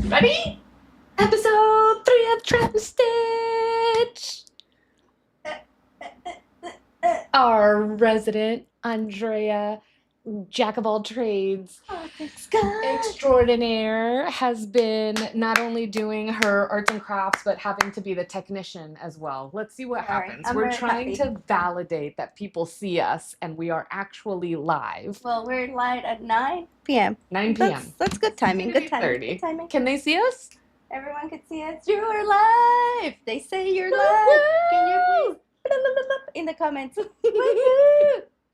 Ready? Episode 3 of chat&stitch. Our resident Andrea, jack of all trades, extraordinaire, has been not only doing her arts and crafts, but having to be the technician as well. Let's see what happens. We're trying to validate that people see us and we are actually live. Well, we're live at 9 p.m. 9 p.m. That's good timing. Good timing. 30. Good timing. Can they see us? Everyone can see us. You're live. They say you're live. Can you please in the comments?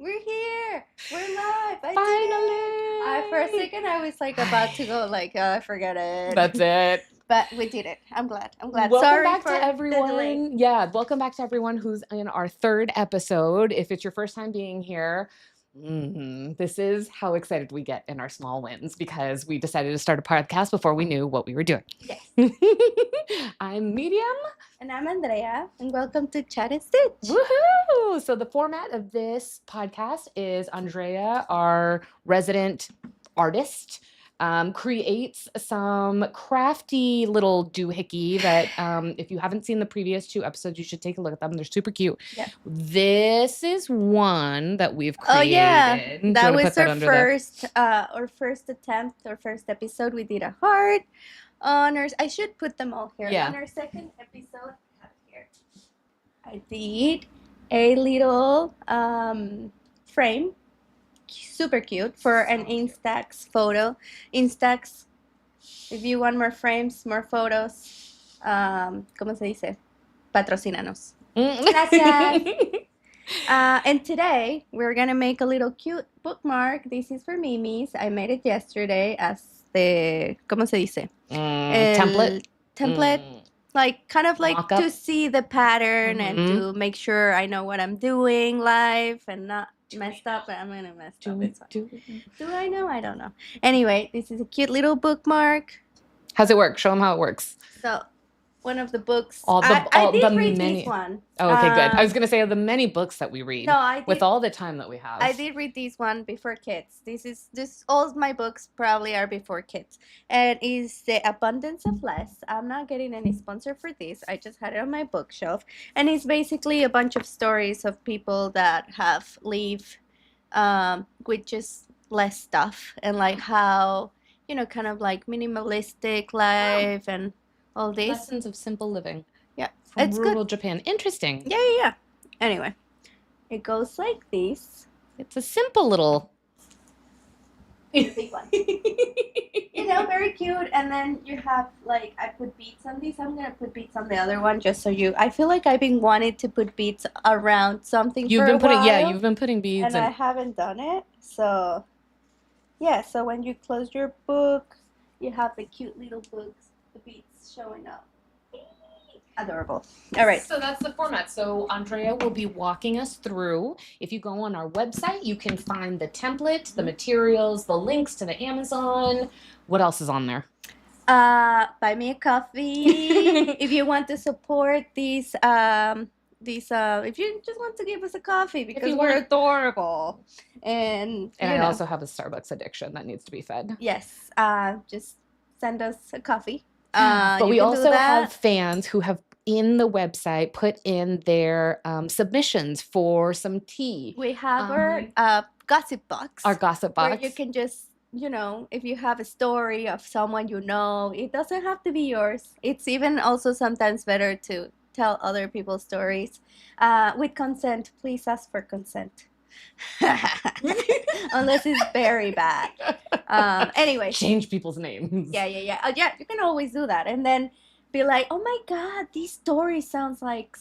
We're here. We're live. Finally. For a second, I was like about to go like, forget it. That's it. But we did it. I'm glad. Welcome Sorry back for to the everyone. delay. Yeah, welcome back to everyone who's in our third episode. If it's your first time being here, this is how excited we get in our small wins because we decided to start a podcast before we knew what we were doing. Yes. I'm Medium. And I'm Andrea. And welcome to Chat&stitch. Woohoo! So the format of this podcast is Andrea, our resident artist, creates some crafty little doohickey that if you haven't seen the previous 2 episodes, you should take a look at them. They're super cute. Yeah. This is one that we've created. Oh yeah, that was our first attempt, our first episode. We did a heart. I should put them all here. Yeah. On our second episode, here, I did a little frame. Super cute for an Instax photo. Instax, if you want more frames, more photos, ¿cómo se dice? Patrocínanos. Gracias. And today we're gonna make a little cute bookmark. This is for Mimi's. I made it yesterday as the ¿cómo se dice? Template. Like kind of like mock-up. to see the pattern and to make sure I know what I'm doing live and not messed up. I'm gonna mess up. Do I know? I don't know. Anyway, this is a cute little bookmark. How's it work? Show them how it works. So, one of the books. I did read this one. Oh, okay, good. I was gonna say of the many books that we read. No, I did, with all the time that we have. I did read this one before kids. All of my books probably are before kids, and is The Abundance of Less. I'm not getting any sponsor for this. I just had it on my bookshelf, and it's basically a bunch of stories of people that have lived with just less stuff, and like how kind of like minimalistic life and all this. Lessons of simple living. Yeah. From It's rural good. Japan. Interesting. Yeah. Anyway, it goes like this. It's a simple little Big one. Very cute. And then you have like, I put beads on these. I'm gonna put beads on the other one just so I feel like I've been wanting to put beads around something you've for been a putting while, yeah, you've been putting beads and I haven't done it. So yeah, so when you close your book, you have the cute little books, the beads showing up. Adorable. All right. So that's the format. So Andrea will be walking us through. If you go on our website, you can find the template, the materials, the links to the Amazon. What else is on there? Buy me a coffee if you want to support these. If you just want to give us a coffee because we're adorable, and I also have a Starbucks addiction that needs to be fed. Yes. Just send us a coffee. But we also have fans who have in the website put in their submissions for some tea. We have our gossip box. Our gossip box. Where you can just, if you have a story of someone it doesn't have to be yours. It's even also sometimes better to tell other people's stories. With consent, please ask for consent. Unless it's very bad. Anyway. Change people's names. Yeah. Yeah, you can always do that. And then be like, oh my God, this story sounds like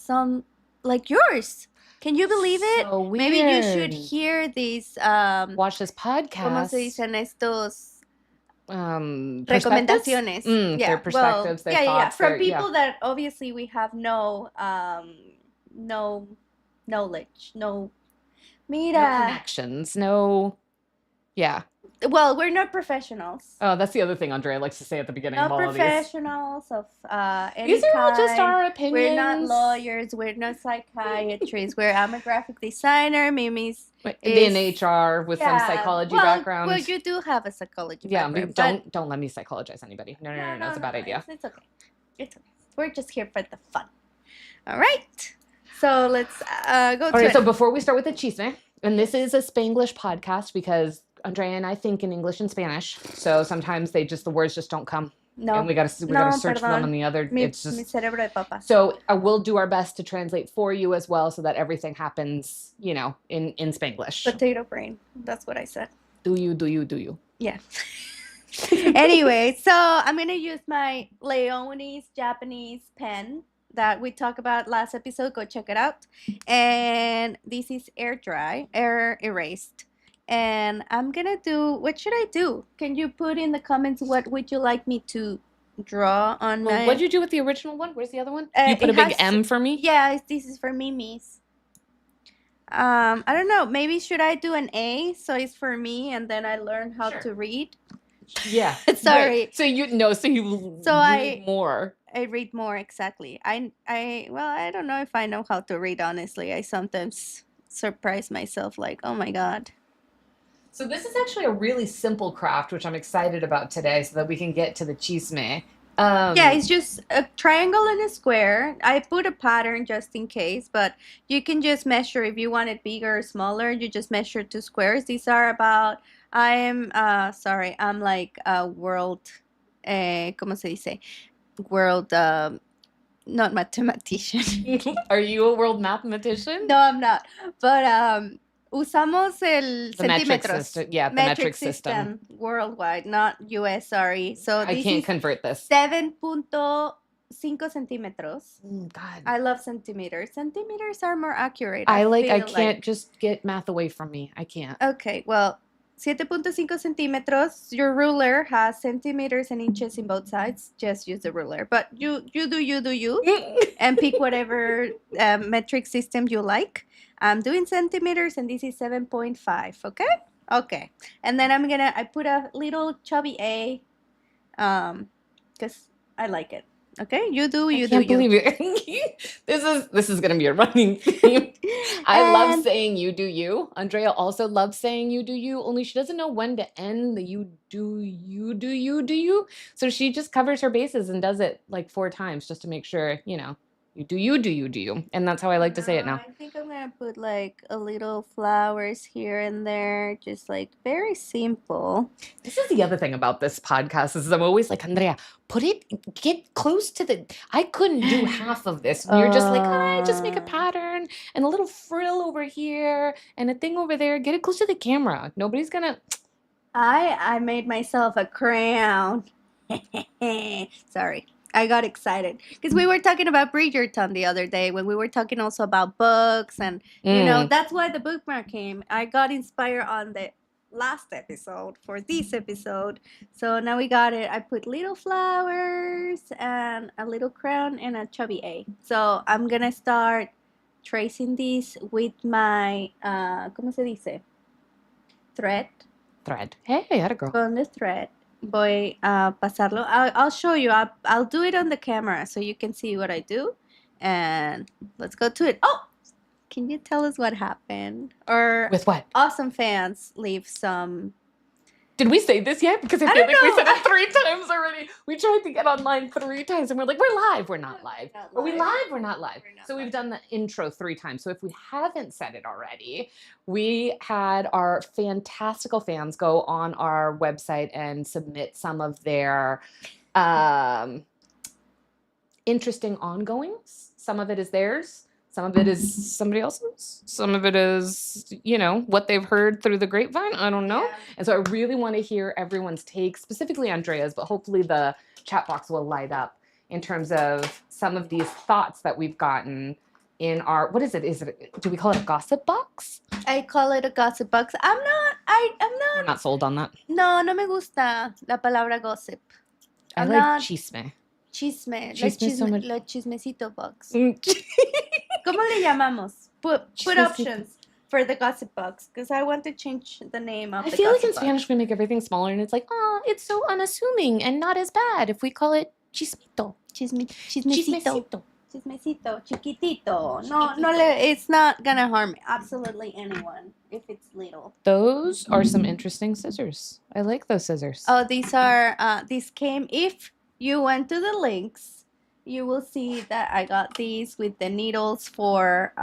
yours. Can you believe it? So weird. Maybe you should hear these. Watch this podcast. ¿Cómo se dicen estos? Recomendaciones. Their perspectives, their thoughts. From people that obviously we have no knowledge, no connections, no. Yeah. Well, we're not professionals. Oh, that's the other thing Andrea likes to say at the beginning of Not all of these. professionals of any These are all just kind. our opinions. We're not lawyers. We're not psychiatrists. I'm a graphic designer. Mimi's in HR with some psychology background. Well, you do have a psychology background. Don't let me psychologize anybody. No, it's a bad idea. It's okay. It's okay. We're just here for the fun. All right. So let's go to it. So before we start with the chisme, and this is a Spanglish podcast because Andrea and I think in English and Spanish, so sometimes the words just don't come. No. And we gotta search for them on the other. Mi cerebro de papa. So I will do our best to translate for you as well, so that everything happens, in Spanglish. Potato brain. That's what I said. Do you? Yeah. Anyway, so I'm gonna use my Leone's Japanese pen that we talked about last episode. Go check it out. And this is air erased. And I'm gonna do, what should I do? Can you put in the comments what would you like me to draw on my... What'd you do with the original one? Where's the other one? You put a big M for me? Yeah, this is for Mimi's. I don't know. Maybe should I do an A so it's for me and then I learn how to read? Yeah. Sorry. Right. So you read more. I read more, exactly. I don't know if I know how to read, honestly. I sometimes surprise myself like, oh my God. So this is actually a really simple craft, which I'm excited about today so that we can get to the chisme. Yeah, it's just a triangle and a square. I put a pattern just in case, but you can just measure if you want it bigger or smaller. You just measure 2 squares. These are about, I'm like a world, ¿cómo se dice? World, not mathematician. Are you a world mathematician? No, I'm not. But usamos el centímetros. The metric system worldwide, not US, sorry. So I can't convert this. 7.5 centímetros. God. I love centimeters. Centimeters are more accurate. I can't just get math away from me. I can't. Okay, well, 7.5 centímetros. Your ruler has centimeters and inches in both sides. Just use the ruler. But you do you. And pick whatever metric system you like. I'm doing centimeters and this is 7.5, okay? Okay. And then I put a little chubby A because I like it. Okay? You do you. I can't believe it. This is going to be a running theme. I love saying you do you. Andrea also loves saying you do you, only she doesn't know when to end the you do you. So she just covers her bases and does it like 4 times just to make sure, you do you. And that's how I like to say it now. I think I'm going to put like a little flowers here and there, just like very simple. This is the other thing about this podcast is I'm always like, Andrea, get close to I couldn't do half of this. You're just like, just make a pattern and a little frill over here and a thing over there. Get it close to the camera. Nobody's going to. I made myself a crown. Sorry. I got excited because we were talking about Bridgerton the other day when we were talking also about books and, that's why the bookmark came. I got inspired on the last episode for this episode. So now we got it. I put little flowers and a little crown and a chubby A. So I'm going to start tracing this with my, ¿cómo se dice? Thread. Hey, I had a girl. Con the thread. Voy a pasarlo. I'll show you. I'll do it on the camera so you can see what I do. And let's go to it. Oh, can you tell us what happened? Or with what? Awesome fans leave some. Did we say this yet? Because I feel like we said it 3 times already. We tried to get online 3 times and we're like, we're live. We're not live. Are we live? We're not live. So we've done the intro 3 times. So if we haven't said it already, we had our fantastical fans go on our website and submit some of their interesting ongoings. Some of it is theirs. Some of it is somebody else's. Some of it is, what they've heard through the grapevine. I don't know. Yeah. And so I really want to hear everyone's take, specifically Andrea's, but hopefully the chat box will light up in terms of some of these thoughts that we've gotten in our, what is it? Do we call it a gossip box? I call it a gossip box. I'm not. We're not sold on that. No me gusta la palabra gossip. I like chisme. Chisme. So much. La chismecito box. ¿Cómo le llamamos? Put options. for the gossip box because I want to change the name of I the feel like gossip in box. Spanish we make everything smaller and it's like, oh, it's so unassuming and not as bad if we call it chismito. Chismecito. Chismecito, chiquitito. No, it's not gonna harm absolutely anyone if it's little. Those are some interesting scissors. I like those scissors. Oh, these came, if you went to the links, you will see that I got these with the needles for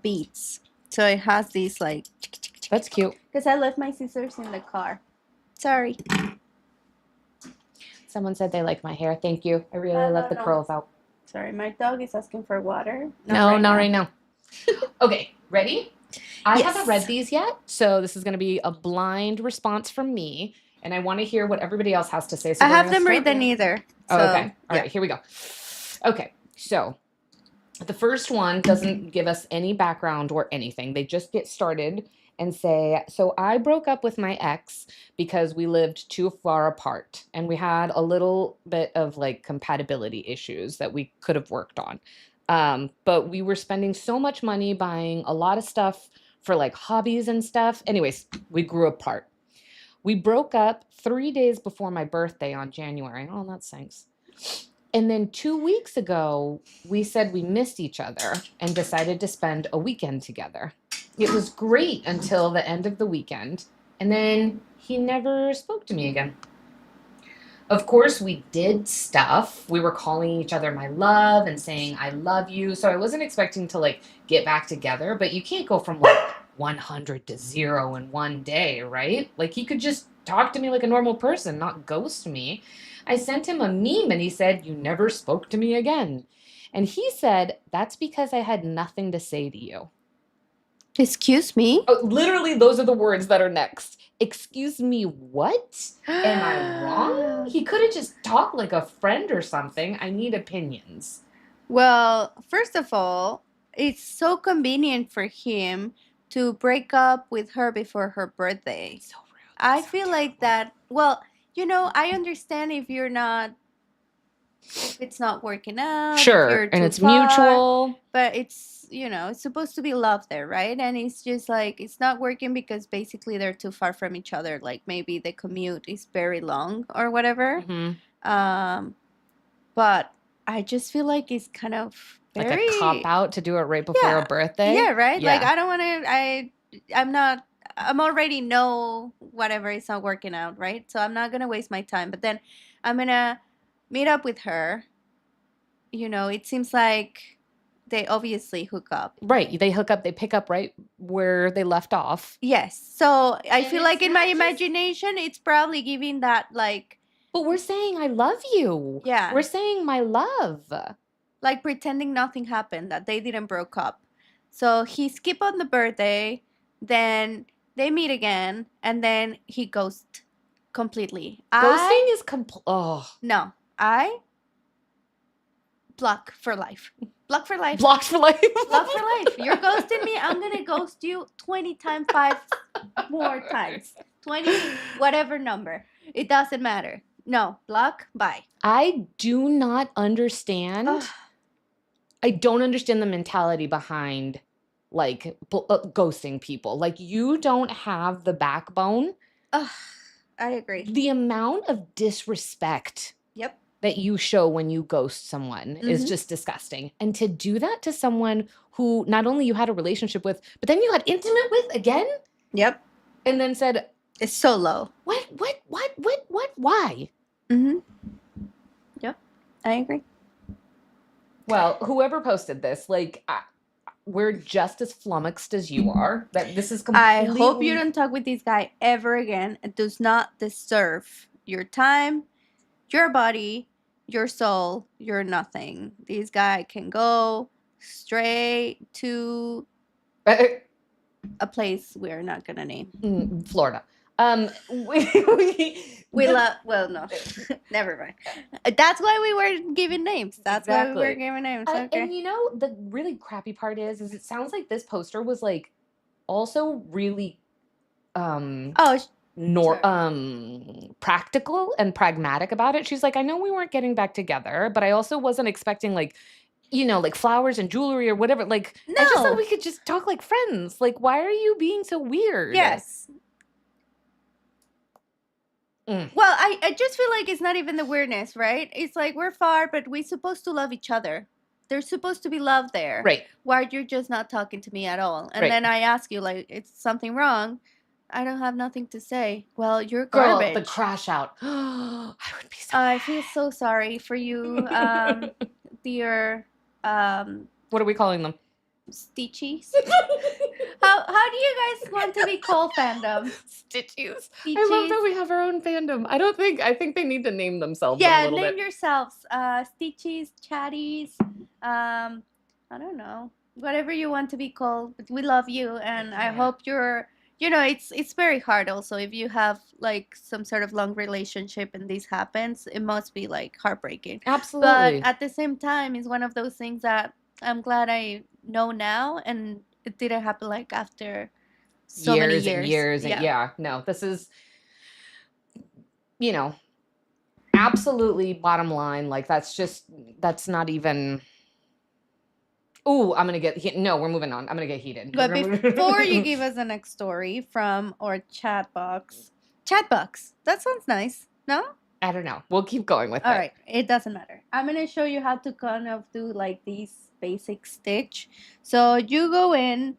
beads. So it has these like. That's cute. Because I left my scissors in the car. Sorry. Someone said they like my hair. Thank you. I really love the curls out. Sorry, my dog is asking for water. Not right now. Okay, ready? I Yes. haven't read these yet, so this is going to be a blind response from me, and I want to hear what everybody else has to say. So I have them read them either. Oh, okay. All right, here we go. Okay, so the first one doesn't give us any background or anything. They just get started and say, so I broke up with my ex because we lived too far apart and we had a little bit of like compatibility issues that we could have worked on. But we were spending so much money buying a lot of stuff for like hobbies and stuff. Anyways, we grew apart. We broke up 3 days before my birthday on January. Oh, that stinks. And then 2 weeks ago, we said we missed each other and decided to spend a weekend together. It was great until the end of the weekend. And then he never spoke to me again. Of course, we did stuff. We were calling each other my love and saying, I love you. So I wasn't expecting to like get back together, but you can't go from like 100 to 0 in one day, right? Like he could just talk to me like a normal person, not ghost me. I sent him a meme and he said, you never spoke to me again. And he said, that's because I had nothing to say to you. Excuse me? Oh, literally, those are the words that are next. Excuse me, what? Am I wrong? He could have just talked like a friend or something. I need opinions. Well, first of all, it's so convenient for him to break up with her before her birthday. So rude. I feel like that, well, I understand if it's not working out. Sure, and it's mutual. But it's, it's supposed to be love there, right? And it's just like, it's not working because basically they're too far from each other. Like maybe the commute is very long or whatever. Mm-hmm. But I just feel like it's kind of like a cop out to do it right before a birthday. Yeah, right? Yeah. Like I don't want to, I'm already know whatever is not working out, right? So I'm not going to waste my time. But then I'm going to meet up with her. It seems like they obviously hook up. Right. They hook up, they pick up right where they left off. Yes. So I feel like in my imagination, it's probably giving that like. But we're saying I love you. Yeah. We're saying my love. Like pretending nothing happened, that they didn't broke up. So he skip on the birthday, then they meet again, and then he ghosts completely. Ghosting is No, I block for life. Block for life. Blocked for life. Block for life. You're ghosting me. I'm gonna ghost you 20 times, 5 more times. 20, whatever number. It doesn't matter. No, block. Bye. I do not understand. I don't understand the mentality behind like ghosting people. Like you don't have the backbone. I agree. The amount of disrespect Yep. that you show when you ghost someone is just disgusting. And to do that to someone who not only you had a relationship with, but then you got intimate with again? Yep. And then said, it's so low. What? Why? Mm-hmm. Yep. I agree. Well, whoever posted this, like, we're just as flummoxed as you are. That this is completely. I hope you don't talk with this guy ever again. It does not deserve your time, your body, your soul, your nothing. This guy can go straight to a place we're not gonna name. Florida. We love. Well, no, never mind. That's why we were giving names. That's why we were giving names. Okay. And the really crappy part is it sounds like this poster was like also really practical and pragmatic about it. She's like, I know we weren't getting back together, but I also wasn't expecting like you know, like flowers and jewelry or whatever. Like, I just thought No. we could just talk like friends. Like, why are you being so weird? Yes. Mm. Well, I just feel like it's not even the weirdness, right? It's like we're far, but we're supposed to love each other. There's supposed to be love there. Right. Why you're just not talking to me at all? And Right. then I ask you, like, it's something wrong. I don't have nothing to say. Well, you're Girl, garbage. the crash out. I would be so I mad. feel so sorry for you, dear What are we calling them? Stitchies. How do you guys want to be called, fandom? Stitchies. I love that Stitchies. we have our own fandom. I think they need to name themselves a Yeah, little name bit. yourselves. Stitchies, chatties. I don't know. Whatever you want to be called. But we love you, and I Yeah. hope you're. You know, it's very hard. Also, if you have like some sort of long relationship and this happens, it must be like heartbreaking. Absolutely. But at the same time, it's one of those things that I'm glad I know now, and it didn't happen like after so many years. And years. And yeah, no, this is, you know, absolutely bottom line. Like, that's not even. Ooh, I'm going to get, no, we're moving on. I'm going to get heated. But before you give us the next story from our chat box, that sounds nice, no? I don't know. We'll keep going with it. All right, it doesn't matter. I'm going to show you how to kind of do like these basic stitch. So you go in,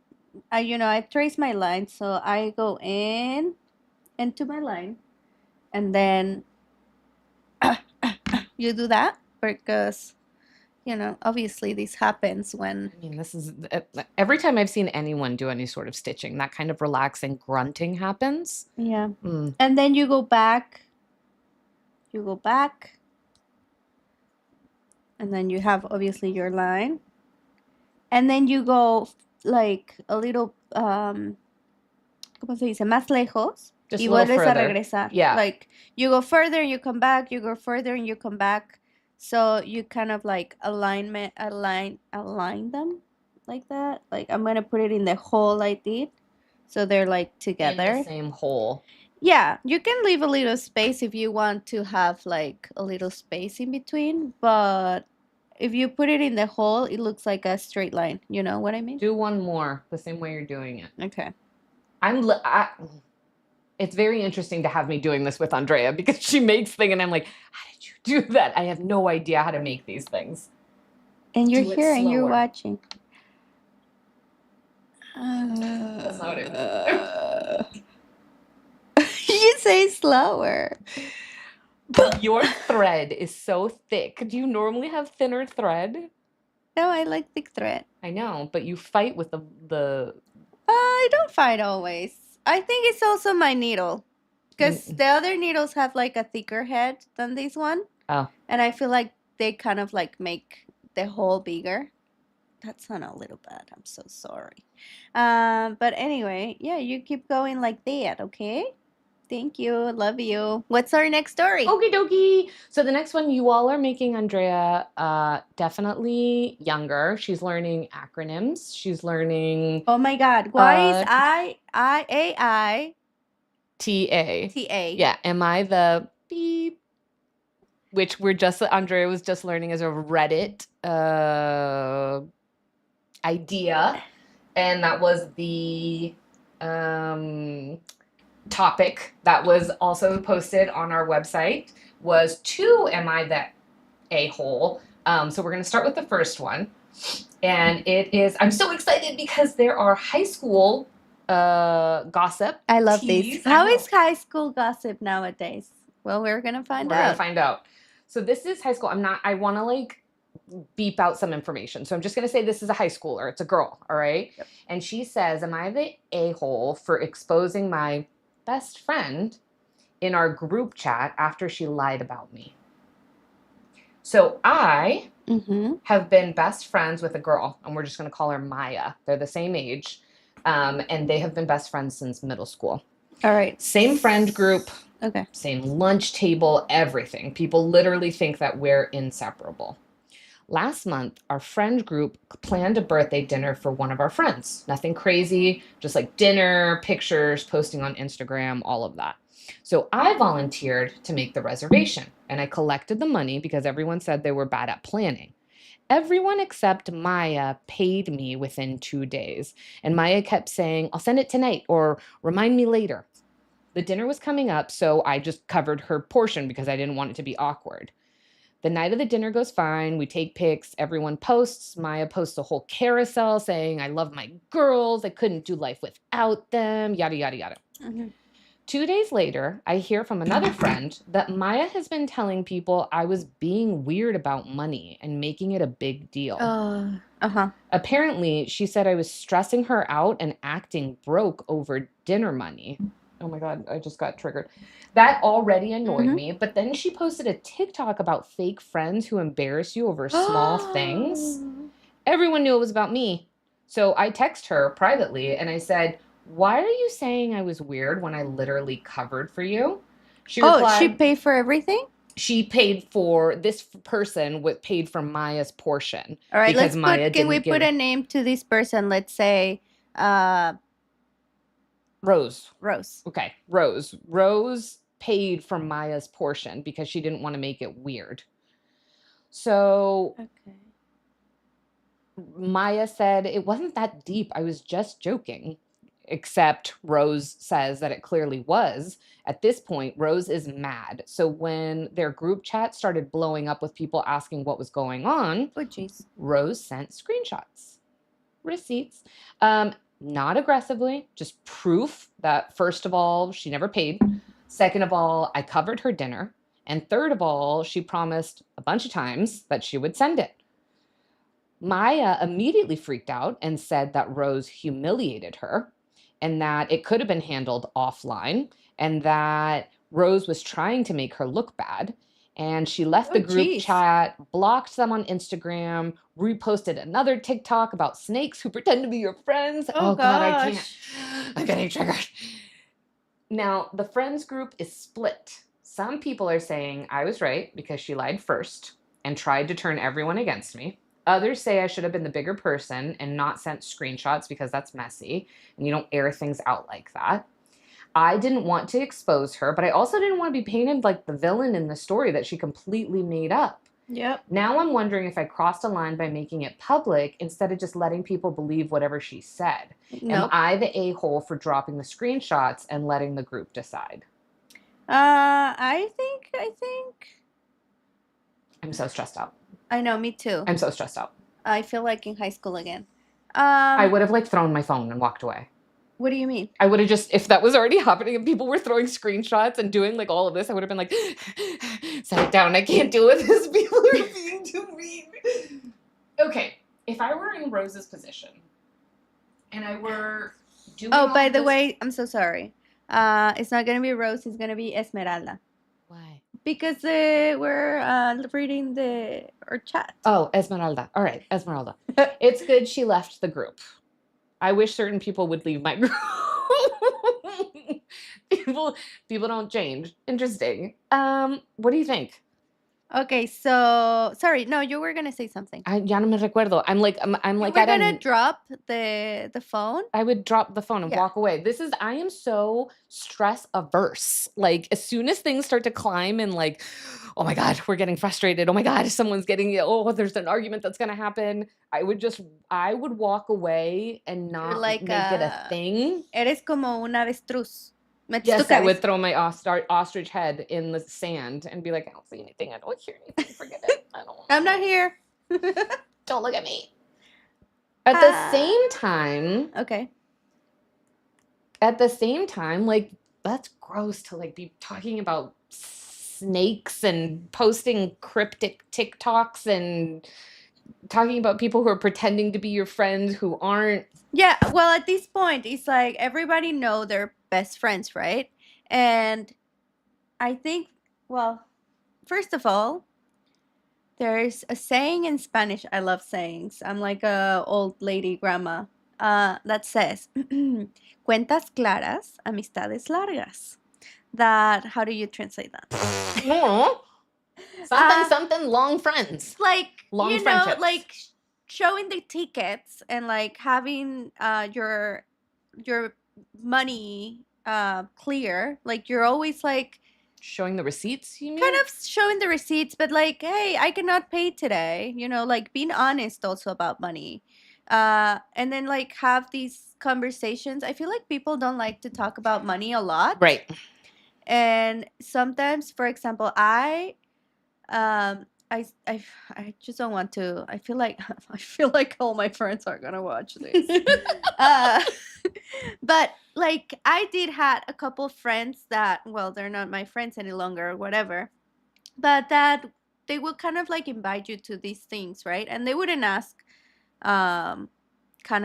I trace my line. So I go into my line, and then you do that because, obviously this happens when. I mean, this is every time I've seen anyone do any sort of stitching, that kind of relaxing grunting happens. Yeah. And then you go back. And then you have obviously your line. And then you go like a little, ¿cómo se dice? Más lejos. Just y a little vuelves further. a regresar. Yeah. Like you go further and you come back, you go further and you come back. So you kind of like align them like that. Like I'm going to put it in the hole I did. So they're like together. In the same hole. Yeah, you can leave a little space if you want to have like a little space in between, but if you put it in the hole, it looks like a straight line. You know what I mean? Do one more the same way you're doing it. Okay. It's very interesting to have me doing this with Andrea because she makes things and I'm like, how did you do that? I have no idea how to make these things. And you're here and you're watching. That's not what I mean. You say slower. Your thread is so thick. Do you normally have thinner thread? No, I like thick thread. I know, but you fight with the. I don't fight always. I think it's also my needle. Because the other needles have like a thicker head than this one. Oh. And I feel like they kind of like make the hole bigger. That sounded a little bad. I'm so sorry. But anyway, yeah, you keep going like that, okay? Thank you. Love you. What's our next story? Okie dokie. So the next one, you all are making Andrea definitely younger. She's learning acronyms. She's learning. Oh my God. Why is I TA? Yeah. Am I the beep? Which Andrea was just learning as a Reddit idea. And that was the topic that was also posted on our website was am I that a-hole? So we're going to start with the first one. And it is, I'm so excited because there are high school gossip. I love these. How is high school gossip nowadays? Well, we're going to find out. We're going to find out. So this is high school. I want to like beep out some information. So I'm just going to say this is a high schooler. It's a girl. All right. Yep. And she says, am I the a-hole for exposing my best friend in our group chat after she lied about me? So I have been best friends with a girl, and we're just going to call her Maya. They're the same age, and they have been best friends since middle school. All right. Same friend group. Okay. Same lunch table, everything. People literally think that we're inseparable. Last month, our friend group planned a birthday dinner for one of our friends. Nothing crazy, just like dinner, pictures, posting on Instagram, all of that. So I volunteered to make the reservation, and I collected the money because everyone said they were bad at planning. Everyone except Maya paid me within 2 days, and Maya kept saying, "I'll send it tonight," or "Remind me later." The dinner was coming up, so I just covered her portion because I didn't want it to be awkward. The night of the dinner goes fine. We take pics. Everyone posts. Maya posts a whole carousel saying, "I love my girls. I couldn't do life without them," yada, yada, yada. Mm-hmm. 2 days later, I hear from another friend that Maya has been telling people I was being weird about money and making it a big deal. Uh-huh. Apparently, she said I was stressing her out and acting broke over dinner money. Oh my God, I just got triggered. That already annoyed Mhm. me. But then she posted a TikTok about fake friends who embarrass you over small things. Everyone knew it was about me. So I text her privately and I said, "Why are you saying I was weird when I literally covered for you?" She Oh, she replied, paid for everything? she paid for this person with paid for Maya's portion All right, because Maya can we didn't put give a name to this person? Let's say Rose. Rose. Okay, Rose. Rose paid for Maya's portion because she didn't want to make it weird. So Okay. Maya said it wasn't that deep. I was just joking. Except Rose says that it clearly was. At this point, Rose is mad. So when their group chat started blowing up with people asking what was going on, Oh, jeez. Rose sent screenshots, receipts, not aggressively, just proof that, first of all, she never paid. Second of all, I covered her dinner. And third of all, she promised a bunch of times that she would send it. Maya immediately freaked out and said that Rose humiliated her and that it could have been handled offline and that Rose was trying to make her look bad. And she left the group chat, blocked them on Instagram, reposted another TikTok about snakes who pretend to be your friends. Oh God, I can't. I'm getting triggered. Now, the friends group is split. Some people are saying I was right because she lied first and tried to turn everyone against me. Others say I should have been the bigger person and not sent screenshots because that's messy and you don't air things out like that. I didn't want to expose her, but I also didn't want to be painted like the villain in the story that she completely made up. Yep. Now I'm wondering if I crossed a line by making it public instead of just letting people believe whatever she said. No. Am I the a-hole for dropping the screenshots and letting the group decide? I think I'm so stressed out. I know, me too. I'm so stressed out. I feel like in high school again. I would have like thrown my phone and walked away. What do you mean? I would have just, if that was already happening and people were throwing screenshots and doing like all of this, I would have been like, "Set it down. I can't deal with this. People are being too mean." Okay, if I were in Rose's position and I were doing Oh, all by of the this- way, I'm so sorry. It's not gonna be Rose. It's gonna be Esmeralda. Why? Because we're reading our chat. Oh, Esmeralda. All right, Esmeralda. It's good she left the group. I wish certain people would leave my group. people don't change. Interesting. What do you think? Okay, so sorry. No, you were gonna say something. Ya no me recuerdo. I'm like You were gonna drop the phone. I would drop the phone and Yeah. walk away. I am so stress averse. Like as soon as things start to climb and like, oh my God, we're getting frustrated. Oh my God, someone's getting, there's an argument that's gonna happen. I would walk away and not like make it a thing. Eres como un avestruz. Yes, I would throw my ostrich head in the sand and be like, "I don't see anything. I don't hear anything. Forget it. I'm not here. Don't look at me." At the same time, okay. At the same time, like that's gross to like be talking about snakes and posting cryptic TikToks and talking about people who are pretending to be your friends who aren't. Yeah, well, at this point, it's like everybody know they're best friends, right? And I think, well, first of all, there's a saying in Spanish. I love sayings. I'm like a old lady grandma that says, "Cuentas claras, amistades largas." That, how do you translate that? Something long friends. Like, long friendships. Like showing the tickets and like having your money clear. Like you're always like Showing the receipts, you mean? Kind of showing the receipts, but like, hey, I cannot pay today. Like being honest also about money. And then like have these conversations. I feel like people don't like to talk about money a lot. Right. And sometimes, for example, um I just don't want to. I feel like all my friends are gonna watch this. uh but like I did had a couple friends that, well, they're not my friends any longer or whatever, but that they would kind of like invite you to these things, right? And they wouldn't ask kind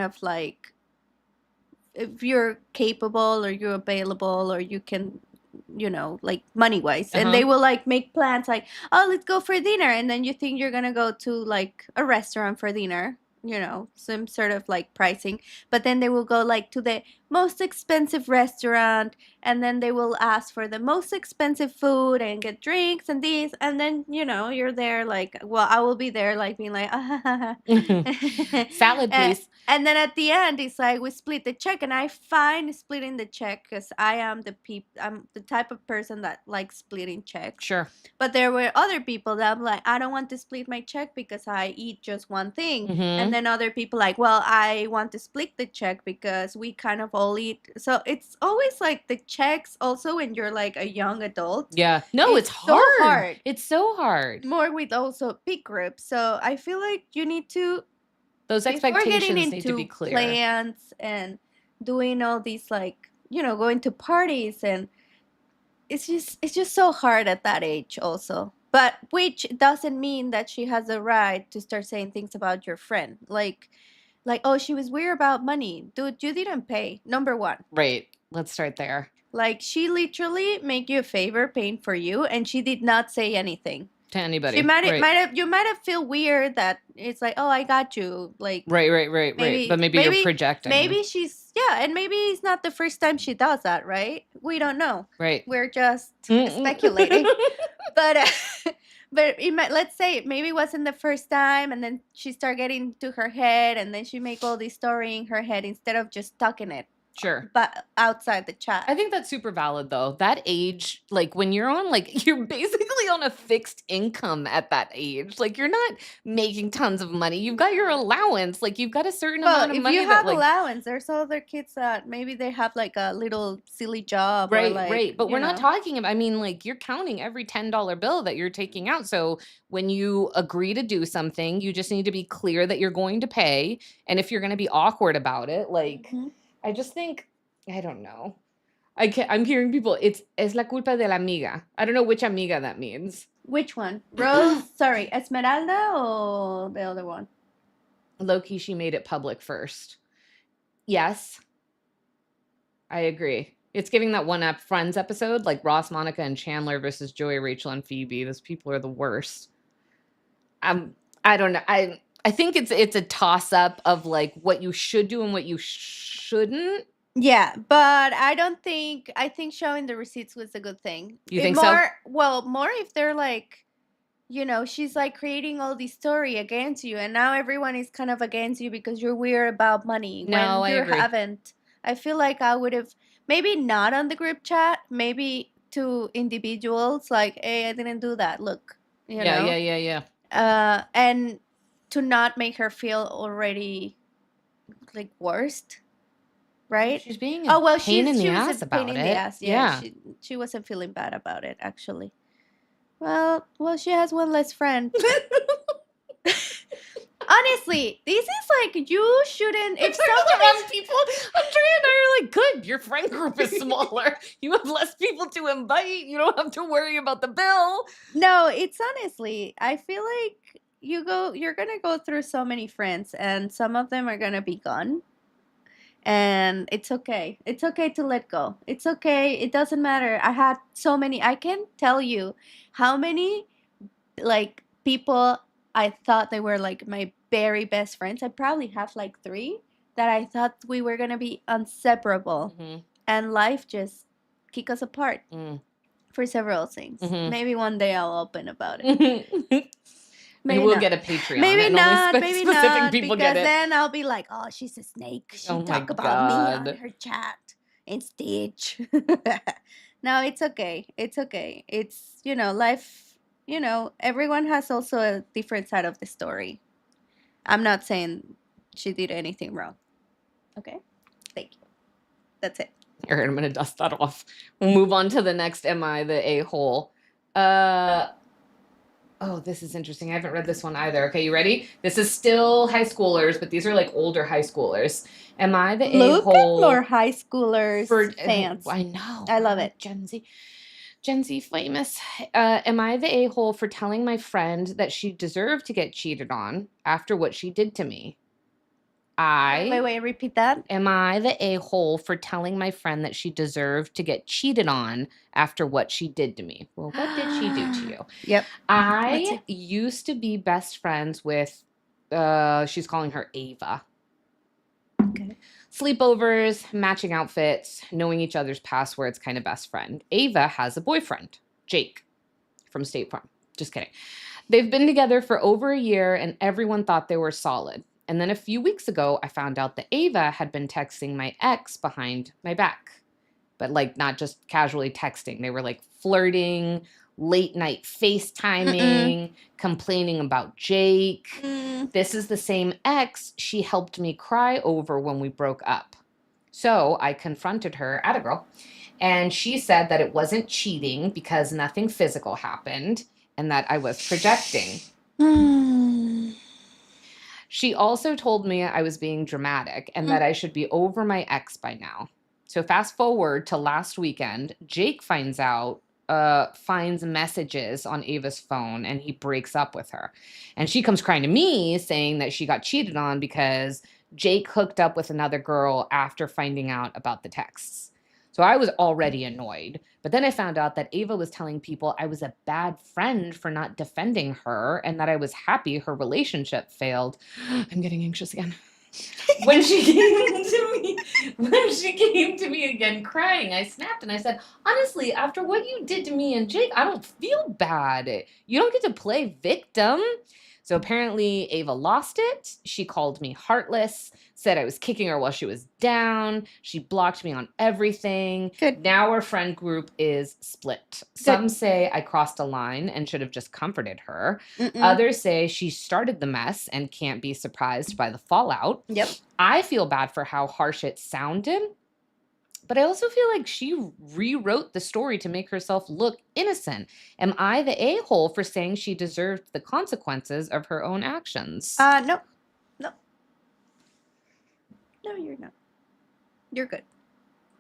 of like if you're capable or you're available or you can, like money wise. And they will like make plans like, oh, let's go for dinner, and then you think you're gonna go to like a restaurant for dinner, some sort of like pricing, but then they will go like to the most expensive restaurant, and then they will ask for the most expensive food and get drinks and these, and then you're there like, well, I will be there like being like, salad please. And then at the end, it's like we split the check, and I find splitting the check because I'm the type of person that likes splitting checks. Sure. But there were other people that I'm like, I don't want to split my check because I eat just one thing. And then other people like, well, I want to split the check because we kind of all eat. So it's always like the checks also when you're like a young adult. Yeah. No, it's hard. So hard. It's so hard. More with also big groups. So I feel like you need to, those expectations need to be clear. Plans and doing all these like, going to parties, and it's just so hard at that age also. But which doesn't mean that she has the right to start saying things about your friend. Like, oh, she was weird about money. Dude, you didn't pay. Number one. Right. Let's start there. Like, she literally made you a favor paying for you, and she did not say anything to anybody. You might have feel weird that it's like, oh, I got you. Like, right. But maybe you're projecting. Maybe she's and maybe it's not the first time she does that, right? We don't know. Right. We're just speculating. But let's say maybe it wasn't the first time, and then she started getting to her head, and then she make all this story in her head instead of just talking it. Sure. But outside the chat. I think that's super valid though. That age, like when you're on, like you're basically on a fixed income at that age. Like you're not making tons of money. You've got your allowance. Like you've got a certain amount of money. If you have allowance, there's other kids that maybe they have like a little silly job. Right, or like, right. But we're not talking about, I mean, like you're counting every $10 bill that you're taking out. So when you agree to do something, you just need to be clear that you're going to pay. And if you're going to be awkward about it, like... I just think, I don't know. I'm hearing people, es la culpa de la amiga. I don't know which amiga that means. Which one? Rose, sorry, Esmeralda or the other one? Low-key, she made it public first. Yes. I agree. It's giving that one up Friends episode, like Ross, Monica, and Chandler versus Joey, Rachel, and Phoebe. Those people are the worst. I don't know. I think it's a toss-up of like what you should do and what you shouldn't. Yeah, but I think showing the receipts was a good thing. You think so? Well, more if they're like, she's like creating all this story against you, and now everyone is kind of against you because you're weird about money. No, when I agree. Haven't. I feel like I would have, maybe not on the group chat, maybe to individuals, like, hey, I didn't do that. Look, Yeah. And to not make her feel already like worst, right? She's being a pain in the ass about it. Yeah. She wasn't feeling bad about it, actually. Well, she has one less friend. Honestly, this is like, you shouldn't. If someone wrong people, Andrea and I are like, good. Your friend group is smaller. You have less people to invite. You don't have to worry about the bill. No, it's honestly, I feel like you're gonna go through so many friends, and some of them are gonna be gone, and it's okay. It's okay to let go. It's okay. It doesn't matter. I had so many. I can tell you how many like people I thought they were like my very best friends. I probably have like 3 that I thought we were gonna be inseparable, and life just kicked us apart for several things. Maybe one day I'll open about it. Maybe we'll get a Patreon. Maybe not. Maybe not. People because get it. then I'll be like, oh, she's a snake. She talk about me on her chat and Stitch. No, it's okay. It's okay. It's, life, everyone has also a different side of the story. I'm not saying she did anything wrong. Okay? Thank you. That's it. All right, I'm gonna dust that off. We'll move on to the next. Am I the a-hole? Oh, this is interesting. I haven't read this one either. Okay, you ready? This is still high schoolers, but these are like older high schoolers. Am I the Look at more a-hole high schoolers for fans. I know. I love we're it. Gen Z famous. Am I the a-hole for telling my friend that she deserved to get cheated on after what she did to me? Wait, repeat that. Am I the a-hole for telling my friend that she deserved to get cheated on after what she did to me? Well, what did she do to you? Yep. I used to be best friends with, she's calling her Ava. Okay. Sleepovers, matching outfits, knowing each other's passwords, kind of best friend. Ava has a boyfriend, Jake, from State Farm. Just kidding. They've been together for over a year and everyone thought they were solid. And then a few weeks ago, I found out that Ava had been texting my ex behind my back. But like not just casually texting. They were like flirting, late night FaceTiming, complaining about Jake. This is the same ex she helped me cry over when we broke up. So I confronted her, at a girl, and she said that it wasn't cheating because nothing physical happened and that I was projecting. She also told me I was being dramatic and that I should be over my ex by now. So fast forward to last weekend, Jake finds messages on Ava's phone and he breaks up with her. And she comes crying to me saying that she got cheated on because Jake hooked up with another girl after finding out about the texts. So I was already annoyed. But then I found out that Ava was telling people I was a bad friend for not defending her and that I was happy her relationship failed. I'm getting anxious again. When she came to me again crying, I snapped and I said, honestly, after what you did to me and Jake, I don't feel bad. You don't get to play victim. So apparently Ava lost it. She called me heartless, said I was kicking her while she was down. She blocked me on everything. Good. Now our friend group is split. Some say I crossed a line and should have just comforted her. Others say she started the mess and can't be surprised by the fallout. Yep. I feel bad for how harsh it sounded, but I also feel like she rewrote the story to make herself look innocent. Am I the a-hole for saying she deserved the consequences of her own actions? No. No, you're not. You're good.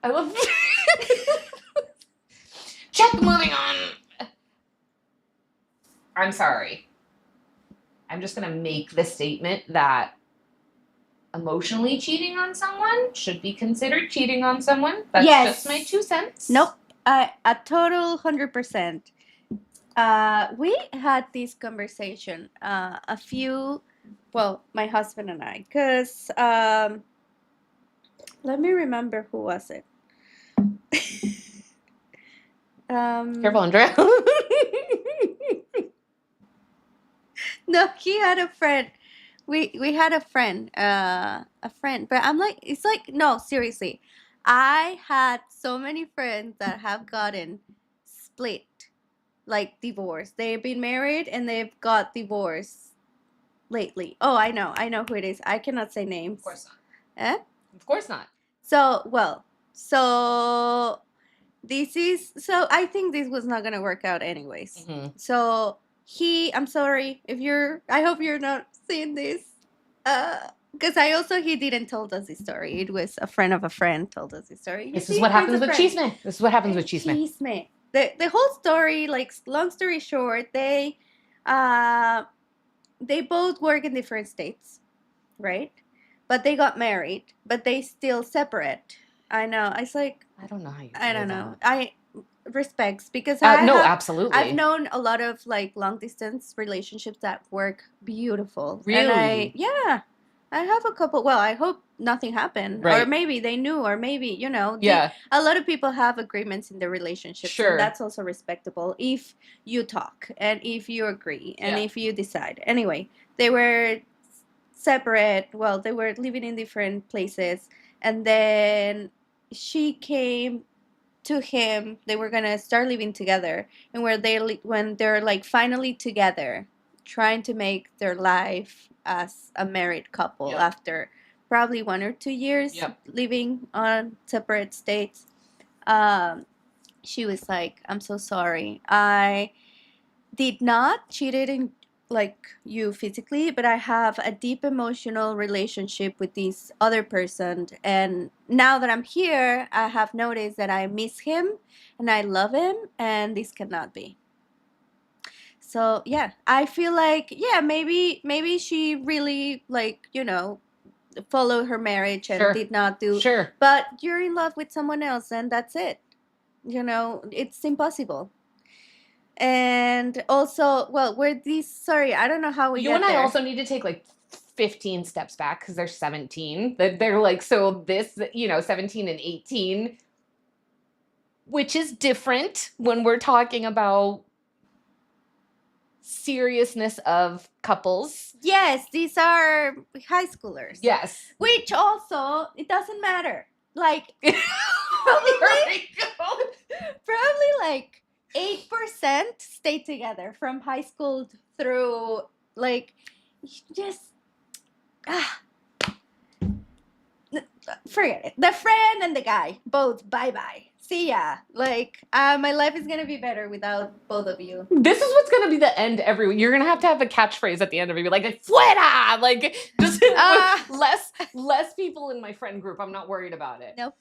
I love Check moving on. I'm sorry. I'm just going to make the statement that emotionally cheating on someone should be considered cheating on someone. That's just my 2 cents. Nope. A total 100%. We had this conversation my husband and I, because let me remember who was it. Careful, Andrea. No, he had a friend. We had a friend, but I'm like, it's like, no, seriously. I had so many friends that have gotten split, like divorced. They've been married and they've got divorced lately. Oh, I know who it is. I cannot say names. Of course not. Eh? Of course not. So I think this was not gonna work out anyways. So I'm sorry I hope you're not seeing this. Because he didn't told us the story. It was a friend of a friend told us the story. This is what happens with chisme. This is what happens with chisme. The whole story, like, long story short, they both work in different states, right? But they got married, but they still separate. I know. It's like, I don't know how you. I don't know. Respects, because absolutely. I've known a lot of like long distance relationships that work beautiful. Really? And I have a couple. Well, I hope nothing happened, right. Or maybe they knew, or maybe a lot of people have agreements in their relationships. Sure. And that's also respectable if you talk and if you agree and if you decide. Anyway, they were separate. Well, they were living in different places, and then she came to him they were gonna start living together, and when they're like finally together, trying to make their life as a married couple Yep. after probably 1 or 2 years Yep. living on separate states. She was like, I'm so sorry. I did not cheated in like you physically, but I have a deep emotional relationship with this other person, and now that I'm here, I have noticed that I miss him and I love him, and this cannot be. So yeah, I feel like maybe she really like followed her marriage and Sure. did not do. Sure. But you're in love with someone else, and that's it. It's impossible. And also, well, sorry, I don't know how we You get and I there. also need to take like 15 steps back because they're 17. They're like, so this, 17 and 18, which is different when we're talking about seriousness of couples. Yes, these are high schoolers. Yes. Which also, it doesn't matter. Like, Probably like 8% stay together from high school through, like, just, forget it. The friend and the guy, both, bye-bye. See ya. Like, my life is going to be better without both of you. This is what's going to be the end every week. You're going to have a catchphrase at the end of it. Like, fuera! Like, just less people in my friend group. I'm not worried about it. Nope.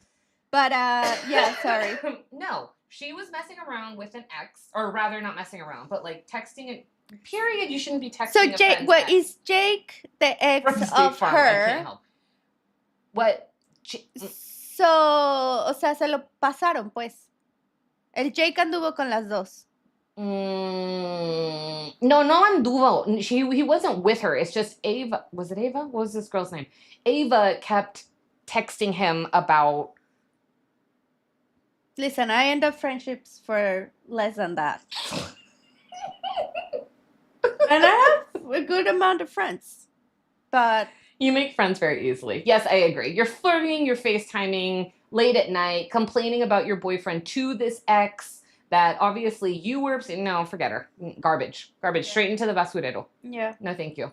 But, yeah, sorry. No, she was messing around with an ex, or rather not messing around, but like texting it. Period. You shouldn't be texting. So a Jake, friend's what ex. is Jake the ex From State of Farm, I can't her? help. What? So, o sea, se lo pasaron, pues. El Jake anduvo con las dos. No anduvo. He wasn't with her. It's just Ava. Was it Ava? What was this girl's name? Ava kept texting him about. Listen, I end up friendships for less than that. And I have a good amount of friends. But you make friends very easily. Yes, I agree. You're flirting, you're FaceTiming late at night, complaining about your boyfriend to this ex that obviously you were. No, forget her. Garbage. Straight into the basurero. Yeah. No, thank you.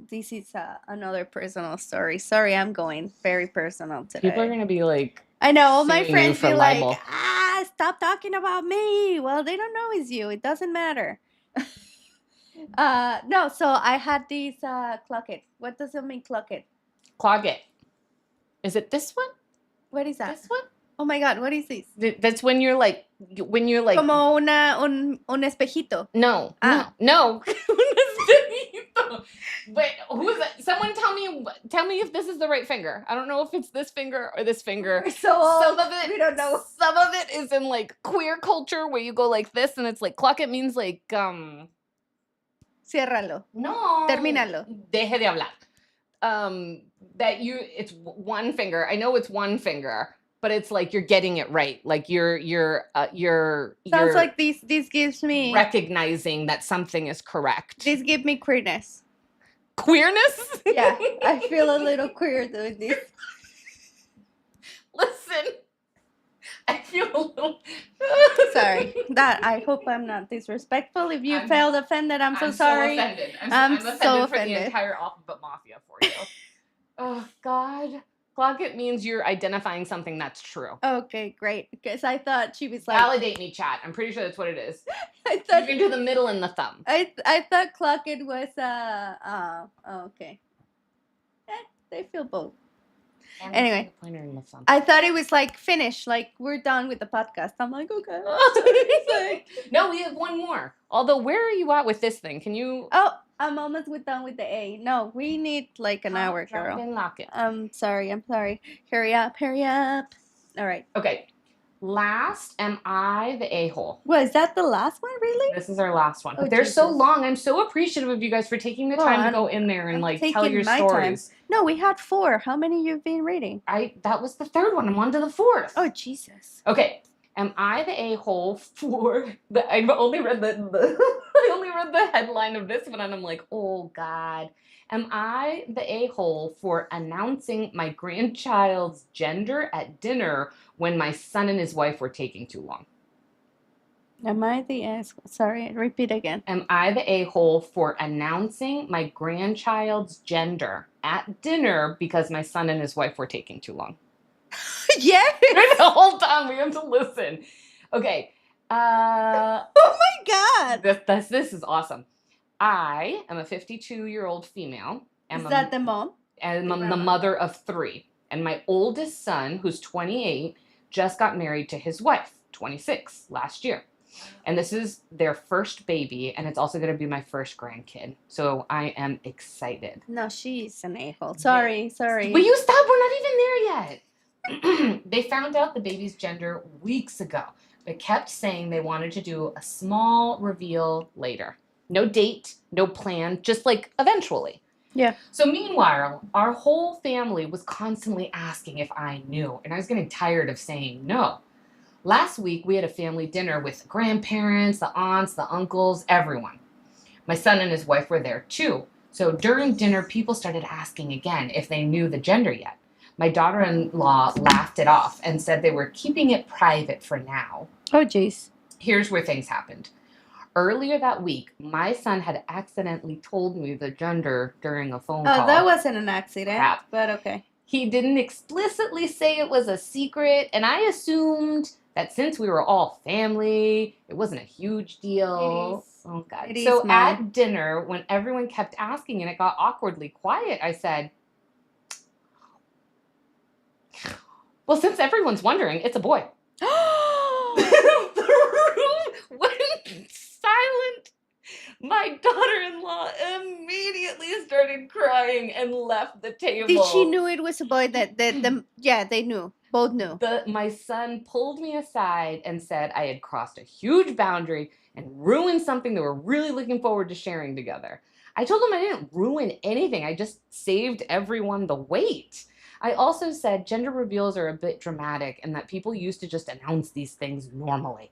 This is another personal story. Sorry, I'm going very personal today. People are going to be like, I know, all my friends be libel. like, stop talking about me. Well, they don't know it's you. It doesn't matter. No, so I had these clock it. What does it mean, clock it? Clog it. Is it this one? What is that? This one? Oh my God, what is this? That's when you're like. Como un espejito. No. Un espejito. Wait, who is that? Someone tell me if this is the right finger. I don't know if it's this finger or this finger. We're so old. Some of it, we don't know. Some of it is in like queer culture where you go like this and it's like clock it means like Ciérralo. No. Termínalo. Deje de hablar. It's one finger. I know it's one finger, but it's like you're getting it right. Like you're Sounds like this gives me recognizing that something is correct. This gives me queerness. Queerness? Yeah, I feel a little queer doing this. Listen, I feel a little. Sorry. I hope I'm not disrespectful. If you felt offended, I'm so sorry. So offended. I'm offended so for the entire Alphabet Mafia for you. Oh God. Clock it means you're identifying something that's true. Okay, great. Because I thought she was like, validate me, chat. I'm pretty sure that's what it is. I thought you can do the middle and the thumb. I thought clock it was okay. They feel both. Anyway, I thought it was like finished, like we're done with the podcast. I'm like, okay. No, we have one more. Although, where are you at with this thing? Can you? Oh, I'm almost done with the A. No, we need like an hour, girl. Lock it. I'm sorry. Hurry up. All right. Okay. Last, am I the a-hole? Well, is that the last one, really? This is our last one. Oh, but they're Jesus. so long. I'm so appreciative of you guys for taking the time to go in there and like tell your stories. Time. No, we had 4. How many you've been reading? That was the third one. I'm on to the 4th. Oh, Jesus. Okay. Am I the a-hole for the? I've only read the I only read the headline of this one, and I'm like, oh God. Am I the a-hole for announcing my grandchild's gender at dinner when my son and his wife were taking too long? Am I the ass? Sorry, repeat again. Am I the a-hole for announcing my grandchild's gender at dinner because my son and his wife were taking too long? Yes. The whole time we have to listen. Okay. Oh my God. This is awesome. I am a 52-year-old female. Is that the mom? And I'm the mother of 3. And my oldest son, who's 28, just got married to his wife, 26, last year. And this is their first baby, and it's also going to be my first grandkid. So I am excited. No, she's an a-hole. Sorry. Will you stop? We're not even there yet. They found out the baby's gender weeks ago, but kept saying they wanted to do a small reveal later. No date, no plan, just like eventually. Yeah. So meanwhile, our whole family was constantly asking if I knew, and I was getting tired of saying no. Last week, we had a family dinner with grandparents, the aunts, the uncles, everyone. My son and his wife were there too. So during dinner, people started asking again if they knew the gender yet. My daughter-in-law laughed it off and said they were keeping it private for now. Oh, jeez. Here's where things happened. Earlier that week, my son had accidentally told me the gender during a phone call. Oh, that wasn't an accident, Crap. but okay. He didn't explicitly say it was a secret, and I assumed that since we were all family, it wasn't a huge deal. It is. Oh, God. It So is, Mom. at dinner, when everyone kept asking and it got awkwardly quiet, I said, well, since everyone's wondering, it's a boy. The room went silent. My daughter-in-law immediately started crying and left the table. Did she knew it was a boy? Yeah, they knew. Both knew. My son pulled me aside and said I had crossed a huge boundary and ruined something they were really looking forward to sharing together. I told him I didn't ruin anything. I just saved everyone the wait. I also said gender reveals are a bit dramatic and that people used to just announce these things normally.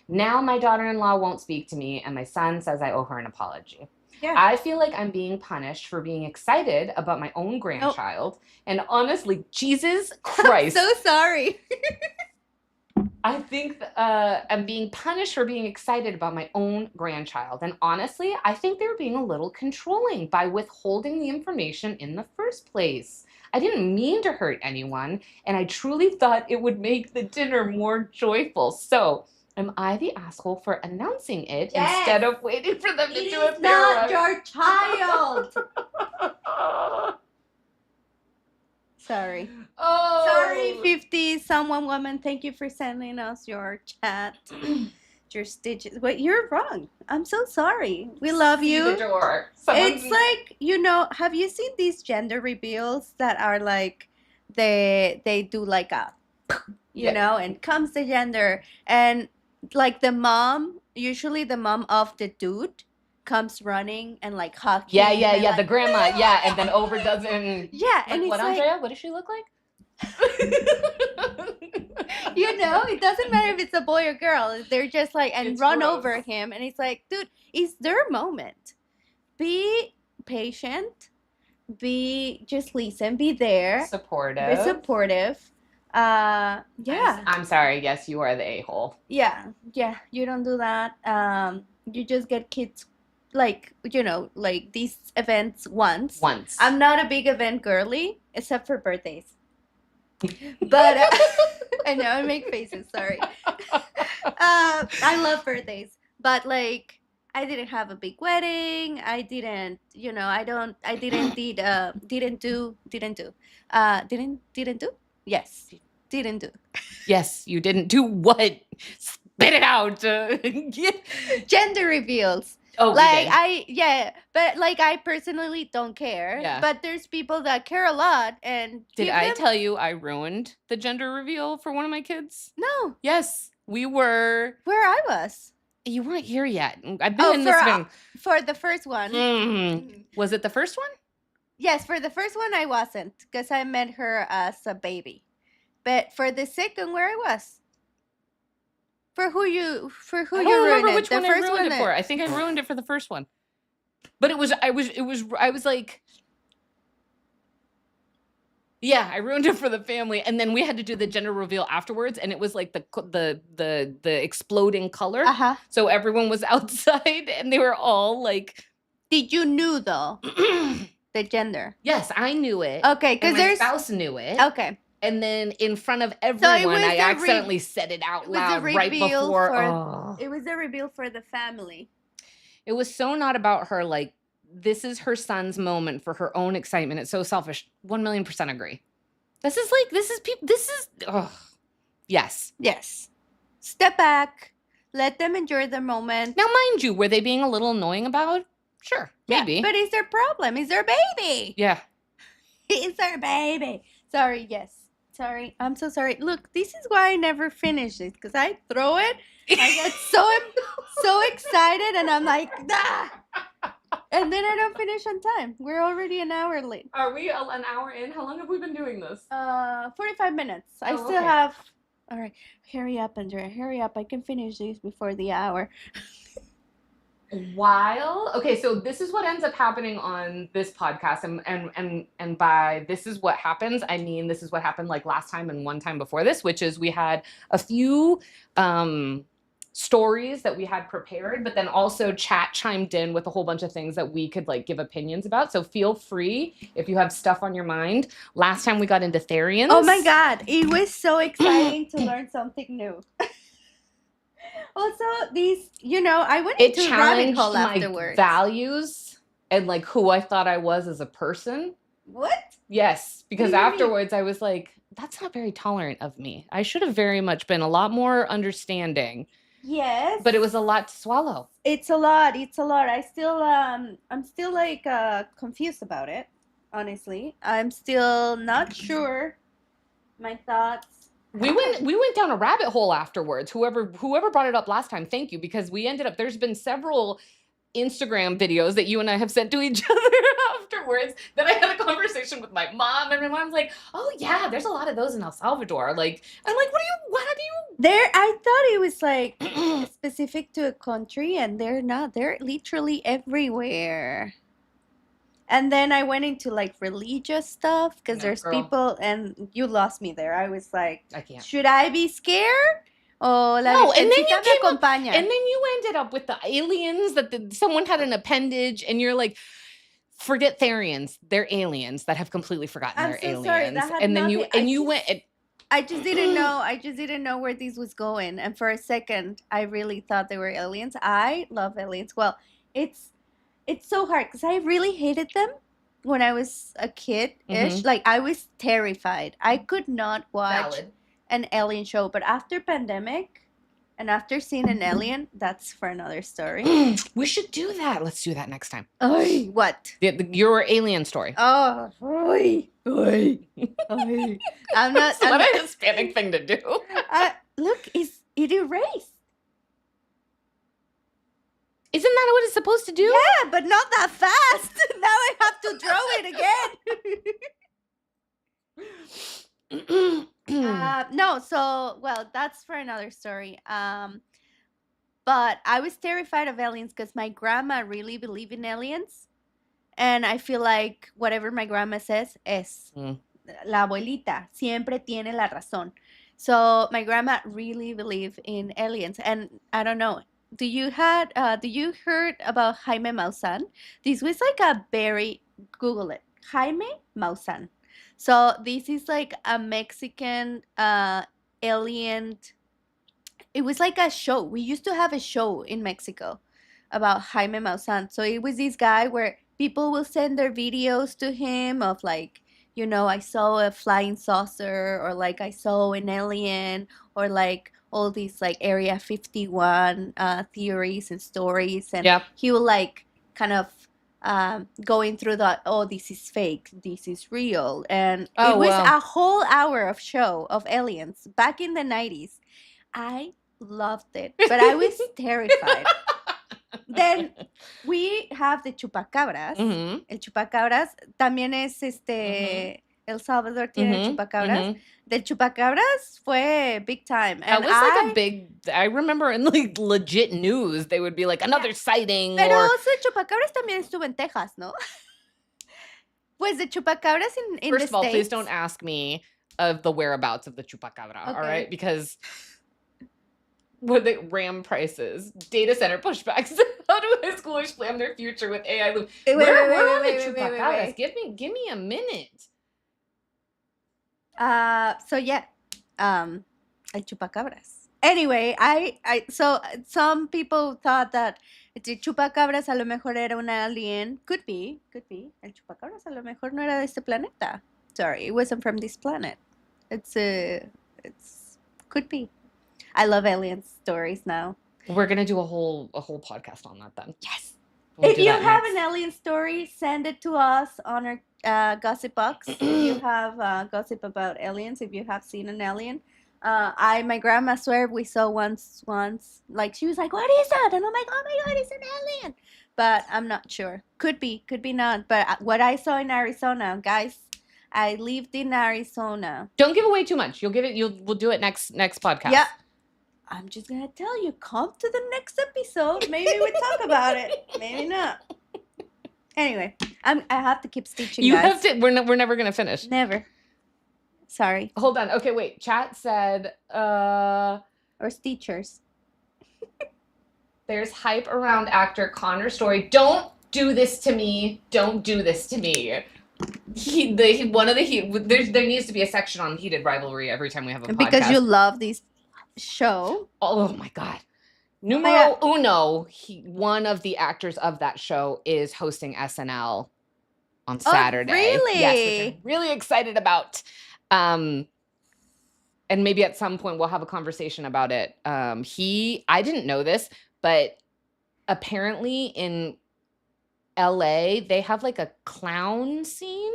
Now my daughter-in-law won't speak to me, and my son says I owe her an apology. Yeah. I feel like I'm being punished for being excited about my own grandchild. And honestly, Jesus Christ. I'm so sorry. I think I'm being punished for being excited about my own grandchild. And honestly, I think they were being a little controlling by withholding the information in the first place. I didn't mean to hurt anyone, and I truly thought it would make the dinner more joyful. So, am I the asshole for announcing it instead of waiting for them to do it? It is not your child. Sorry. Oh. Sorry, 50 someone woman. Thank you for sending us your chat, your stitches. Wait, you're wrong. I'm so sorry. We love you. The door. It's like, have you seen these gender reveals that are like they do like a and comes the gender, and like the mom, usually the mom of the dude comes running and like hugging. Yeah, like, the grandma, and then overdoes it. And, and what, it's Andrea? What does she look like? It doesn't matter if it's a boy or girl. They're just like, and It's run gross. over him, and it's like, dude, it's their moment. Be patient. Just listen. Be there. Supportive. Be supportive. Yeah. I'm sorry. Yes, you are the a-hole. Yeah. You don't do that. You just get kids like these events once. I'm not a big event girly, except for birthdays. But I know I make faces. Sorry. I love birthdays, but like I didn't have a big wedding. I didn't. I didn't do. Yes, didn't do. Yes, you didn't do what? Spit it out. Gender reveals. Oh, but like I personally don't care. Yeah. But there's people that care a lot, and did I tell you I ruined the gender reveal for one of my kids? No. Yes, we were. Where I was. You weren't here yet. I've been in this thing. For the first one. Mm-hmm. Was it the first one? Yes, for the first one I wasn't, because I met her as a baby. But for the second, where I was. For who you I ruined don't remember it? which The one I first ruined one it for. I think I ruined it for the first one. But I was like, yeah, I ruined it for the family, and then we had to do the gender reveal afterwards, and it was like the exploding color. Uh-huh. So everyone was outside, and they were all like, Did you knew though the gender? yes, I knew it. Okay, And because my there's spouse knew it. okay. And then in front of everyone, was I a accidentally said it out it was a loud right reveal before. for- Oh. It was a reveal for the family. It was so not about her. Like, this is her son's moment for her own excitement. It's so selfish. 1,000,000% agree. This is people. Yes. Yes. Step back. Let them enjoy the moment. Now, mind you, were they being a little annoying about? Sure, maybe. Yeah, but it's their problem. It's their baby. Yeah. It's their baby. Sorry, yes. Sorry. I'm so sorry. Look, this is why I never finish it. Because I throw it. I get so excited and I'm like, ah! And then I don't finish on time. We're already an hour late. Are we an hour in? How long have we been doing this? 45 minutes. I Oh, still okay. have. All right. Hurry up, Andrea. Hurry up. I can finish this before the hour. Okay, so this is what ends up happening on this podcast, and by this is what happens, I mean this is what happened like last time and one time before this, which is we had a few stories that we had prepared, but then also chat chimed in with a whole bunch of things that we could like give opinions about. So feel free if you have stuff on your mind. Last time we got into Therians. Oh my God. It was so exciting to learn something new. Also, these, I went It into a rabbit challenged hole my afterwards. values and like who I thought I was as a person. What? Yes, because What do you mean? afterwards I was like, that's not very tolerant of me. I should have very much been a lot more understanding. Yes. But it was a lot to swallow. It's a lot. It's a lot. I'm still like confused about it, honestly. I'm still not sure my thoughts. We went down a rabbit hole afterwards. Whoever brought it up last time, thank you, because we ended up, there's been several Instagram videos that you and I have sent to each other afterwards that I had a conversation with my mom, and my mom's like, oh yeah, there's a lot of those in El Salvador. Like, I'm like, what do you There, I thought it was like specific to a country, and they're not. They're literally everywhere. And then I went into like religious stuff because No, there's girl. people, and you lost me there. I was like, I can't. should I be scared? Oh, la No, and then you Virgencita me came up, acompaña. and then you ended up with the aliens that someone had an appendage, and you're like, forget Therians, they're aliens that have completely forgotten I'm they're so aliens. sorry, that had And then nothing- you went. I just didn't know. I just didn't know where this was going. And for a second, I really thought they were aliens. I love aliens. Well, it's so hard because I really hated them when I was a kid-ish. Mhm. Like, I was terrified. I could not watch Valid. an alien show. But after pandemic and after seeing an alien, that's for another story. We should do that. Let's do that next time. Oy, what? Your alien story. Oh, oy, oy, oy. I'm not. That's not a Hispanic thing to do. Look, it erased. Isn't that what it's supposed to do? Yeah, but not that fast. Now I have to draw it again. No, so, well, that's for another story. But I was terrified of aliens because my grandma really believed in aliens. And I feel like whatever my grandma says es. La abuelita siempre tiene la razón. So my grandma really believed in aliens. And I don't know. Do you heard about Jaime Maussan? This was like a very, Google it, Jaime Maussan. So this is like a Mexican alien. It was like a show. We used to have a show in Mexico about Jaime Maussan. So it was this guy where people will send their videos to him of like, I saw a flying saucer, or like I saw an alien, or like all these like Area 51 theories and stories. And Yep. he will like kind of going through that, oh, this is fake, this is real. And it was a whole hour of show of aliens back in the 90s. I loved it, but I was terrified. Then we have the chupacabras. Mhm. El chupacabras también es El Salvador tiene Mhm, chupacabras. mhm. Del chupacabras fue big time. That And was like a big. I remember in like legit news, they would be like another sighting Pero or. su chupacabras también estuvo en Texas, ¿no? Pues the chupacabras in First the of all, please States. don't ask me of the whereabouts of the chupacabra. All Okay. right, because what the RAM prices, data center pushbacks. How do high schoolers plan their future with AI loop? Where are the chupacabras? Give me a minute. So yeah, el chupacabras. Anyway, so some people thought that the chupacabras a lo mejor era un alien. Could be. El chupacabras a lo mejor no era de este planeta. Sorry, it wasn't from this planet. It's could be. I love alien stories now. We're gonna do a whole podcast on that then. Yes. We'll If do you that have next. an alien story, send it to us on our gossip box. If you have gossip about aliens, if you have seen an alien, my grandma swear we saw once. Like she was like, "What is that?" And I'm like, "Oh my god, it's an alien!" But I'm not sure. Could be not. But what I saw in Arizona, guys, I lived in Arizona. Don't give away too much. We'll do it next podcast. Yeah. I'm just gonna tell you, come to the next episode. Maybe we talk about it. Maybe not. Anyway, I have to keep stitching. You guys. have to. We're never gonna finish. Never. Sorry. Hold on. Okay, wait. Chat said. Or stitchers. There's hype around actor Connor Story. Don't do this to me. Don't do this to me. There needs to be a section on heated rivalry every time we have a podcast. Because you love this show. Oh my god. Numero uno, one of the actors of that show is hosting SNL on Saturday. Really? Yes, which I'm really excited about. And maybe at some point we'll have a conversation about it. I didn't know this, but apparently in LA, they have like a clown scene.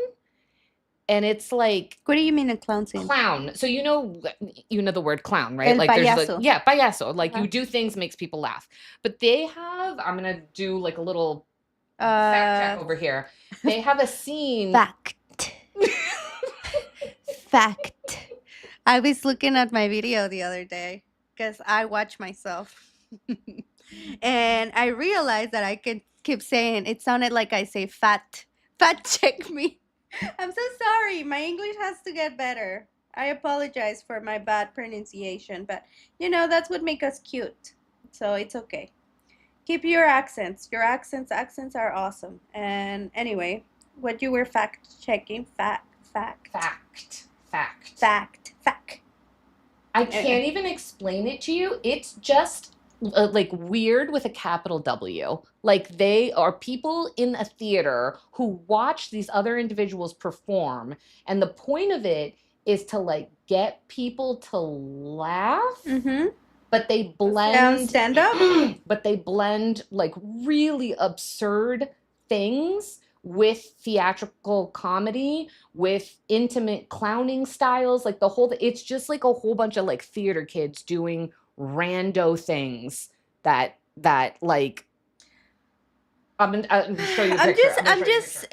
And it's like, what do you mean a clown scene? Clown. So you know the word clown, right? El like payaso. There's payaso. Like you do things makes people laugh. But they have. I'm gonna do like a little fact check over here. They have a scene. Fact. I was looking at my video the other day because I watch myself, and I realized that I could keep saying it. Sounded like I say fat. Fact check me. I'm so sorry. My English has to get better. I apologize for my bad pronunciation, but that's what makes us cute. So it's okay. Keep your accents. Your accents are awesome. And anyway, what you were fact checking? Fact. I can't even explain it to you. It's just like weird with a capital W. Like they are people in a theater who watch these other individuals perform, and the point of it is to like get people to laugh. Mm-hmm. But they blend stand up. But they blend like really absurd things with theatrical comedy, with intimate clowning styles, like it's just like a whole bunch of like theater kids doing rando things that like I'm gonna show you a picture. I'm just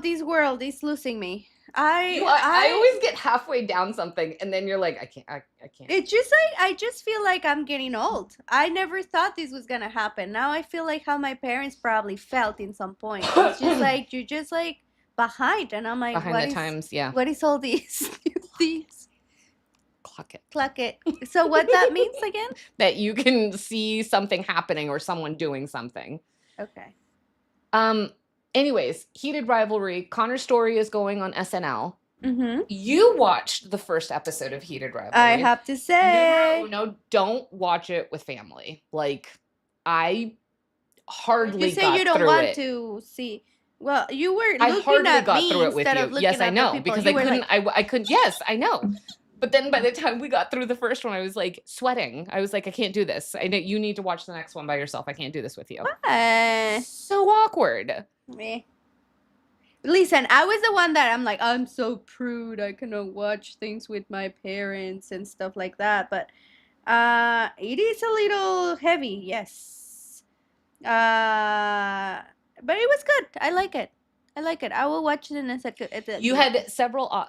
this world is losing me. I always get halfway down something and then you're like, I can't. It's just like I just feel like I'm getting old. I never thought this was gonna happen. Now I feel like how my parents probably felt in some point. It's just like you're just like behind, and I'm like, behind the times, yeah. What is all these? these? Cluck it. So what that means again? That you can see something happening or someone doing something. Okay. Anyways, heated rivalry. Connor Story is going on SNL. Mm-hmm. You watched the first episode of Heated Rivalry. I have to say, no, don't watch it with family. Like, I hardly you say got you don't through want it. to see. Well, you were looking I hardly at got me through it with instead you. of looking Yes, I at know the people. because You I couldn't. like, I couldn't. Yes, I know. But then by the time we got through the first one, I was like sweating. I was like, I can't do this. I know you need to watch the next one by yourself. I can't do this with you. So awkward. Me. Listen, I was the one that I'm like, I'm so prude. I cannot watch things with my parents and stuff like that. But it is a little heavy, yes. But it was good. I like it. I like it. I will watch it in a second. You had several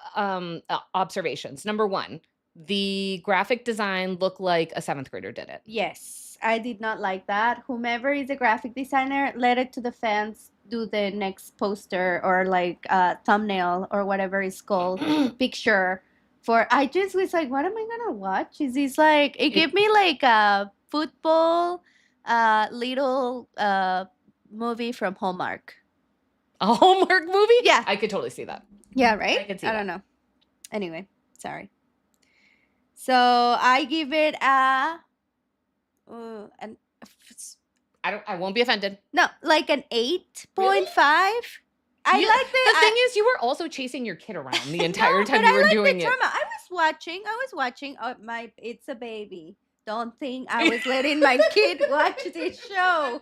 observations. Number one, the graphic design looked like a 7th grader did it. Yes, I did not like that. Whomever is a graphic designer, let it to the fans do the next poster or like thumbnail or whatever it's called, picture. For I just was like, what am I gonna watch? Is this like it gave me like a football, little movie from Hallmark. A Hallmark movie? Yeah. I could totally see that. Yeah, right? I could see I that. don't know. Anyway, sorry. So I give it a an I won't be offended. no, like an 8.5. Really? I You- like the thing is, you were also chasing your kid around the entire no, time but you were I like doing the it. drama. I was watching. Oh, it's a baby. Don't think I was letting my kid watch this show.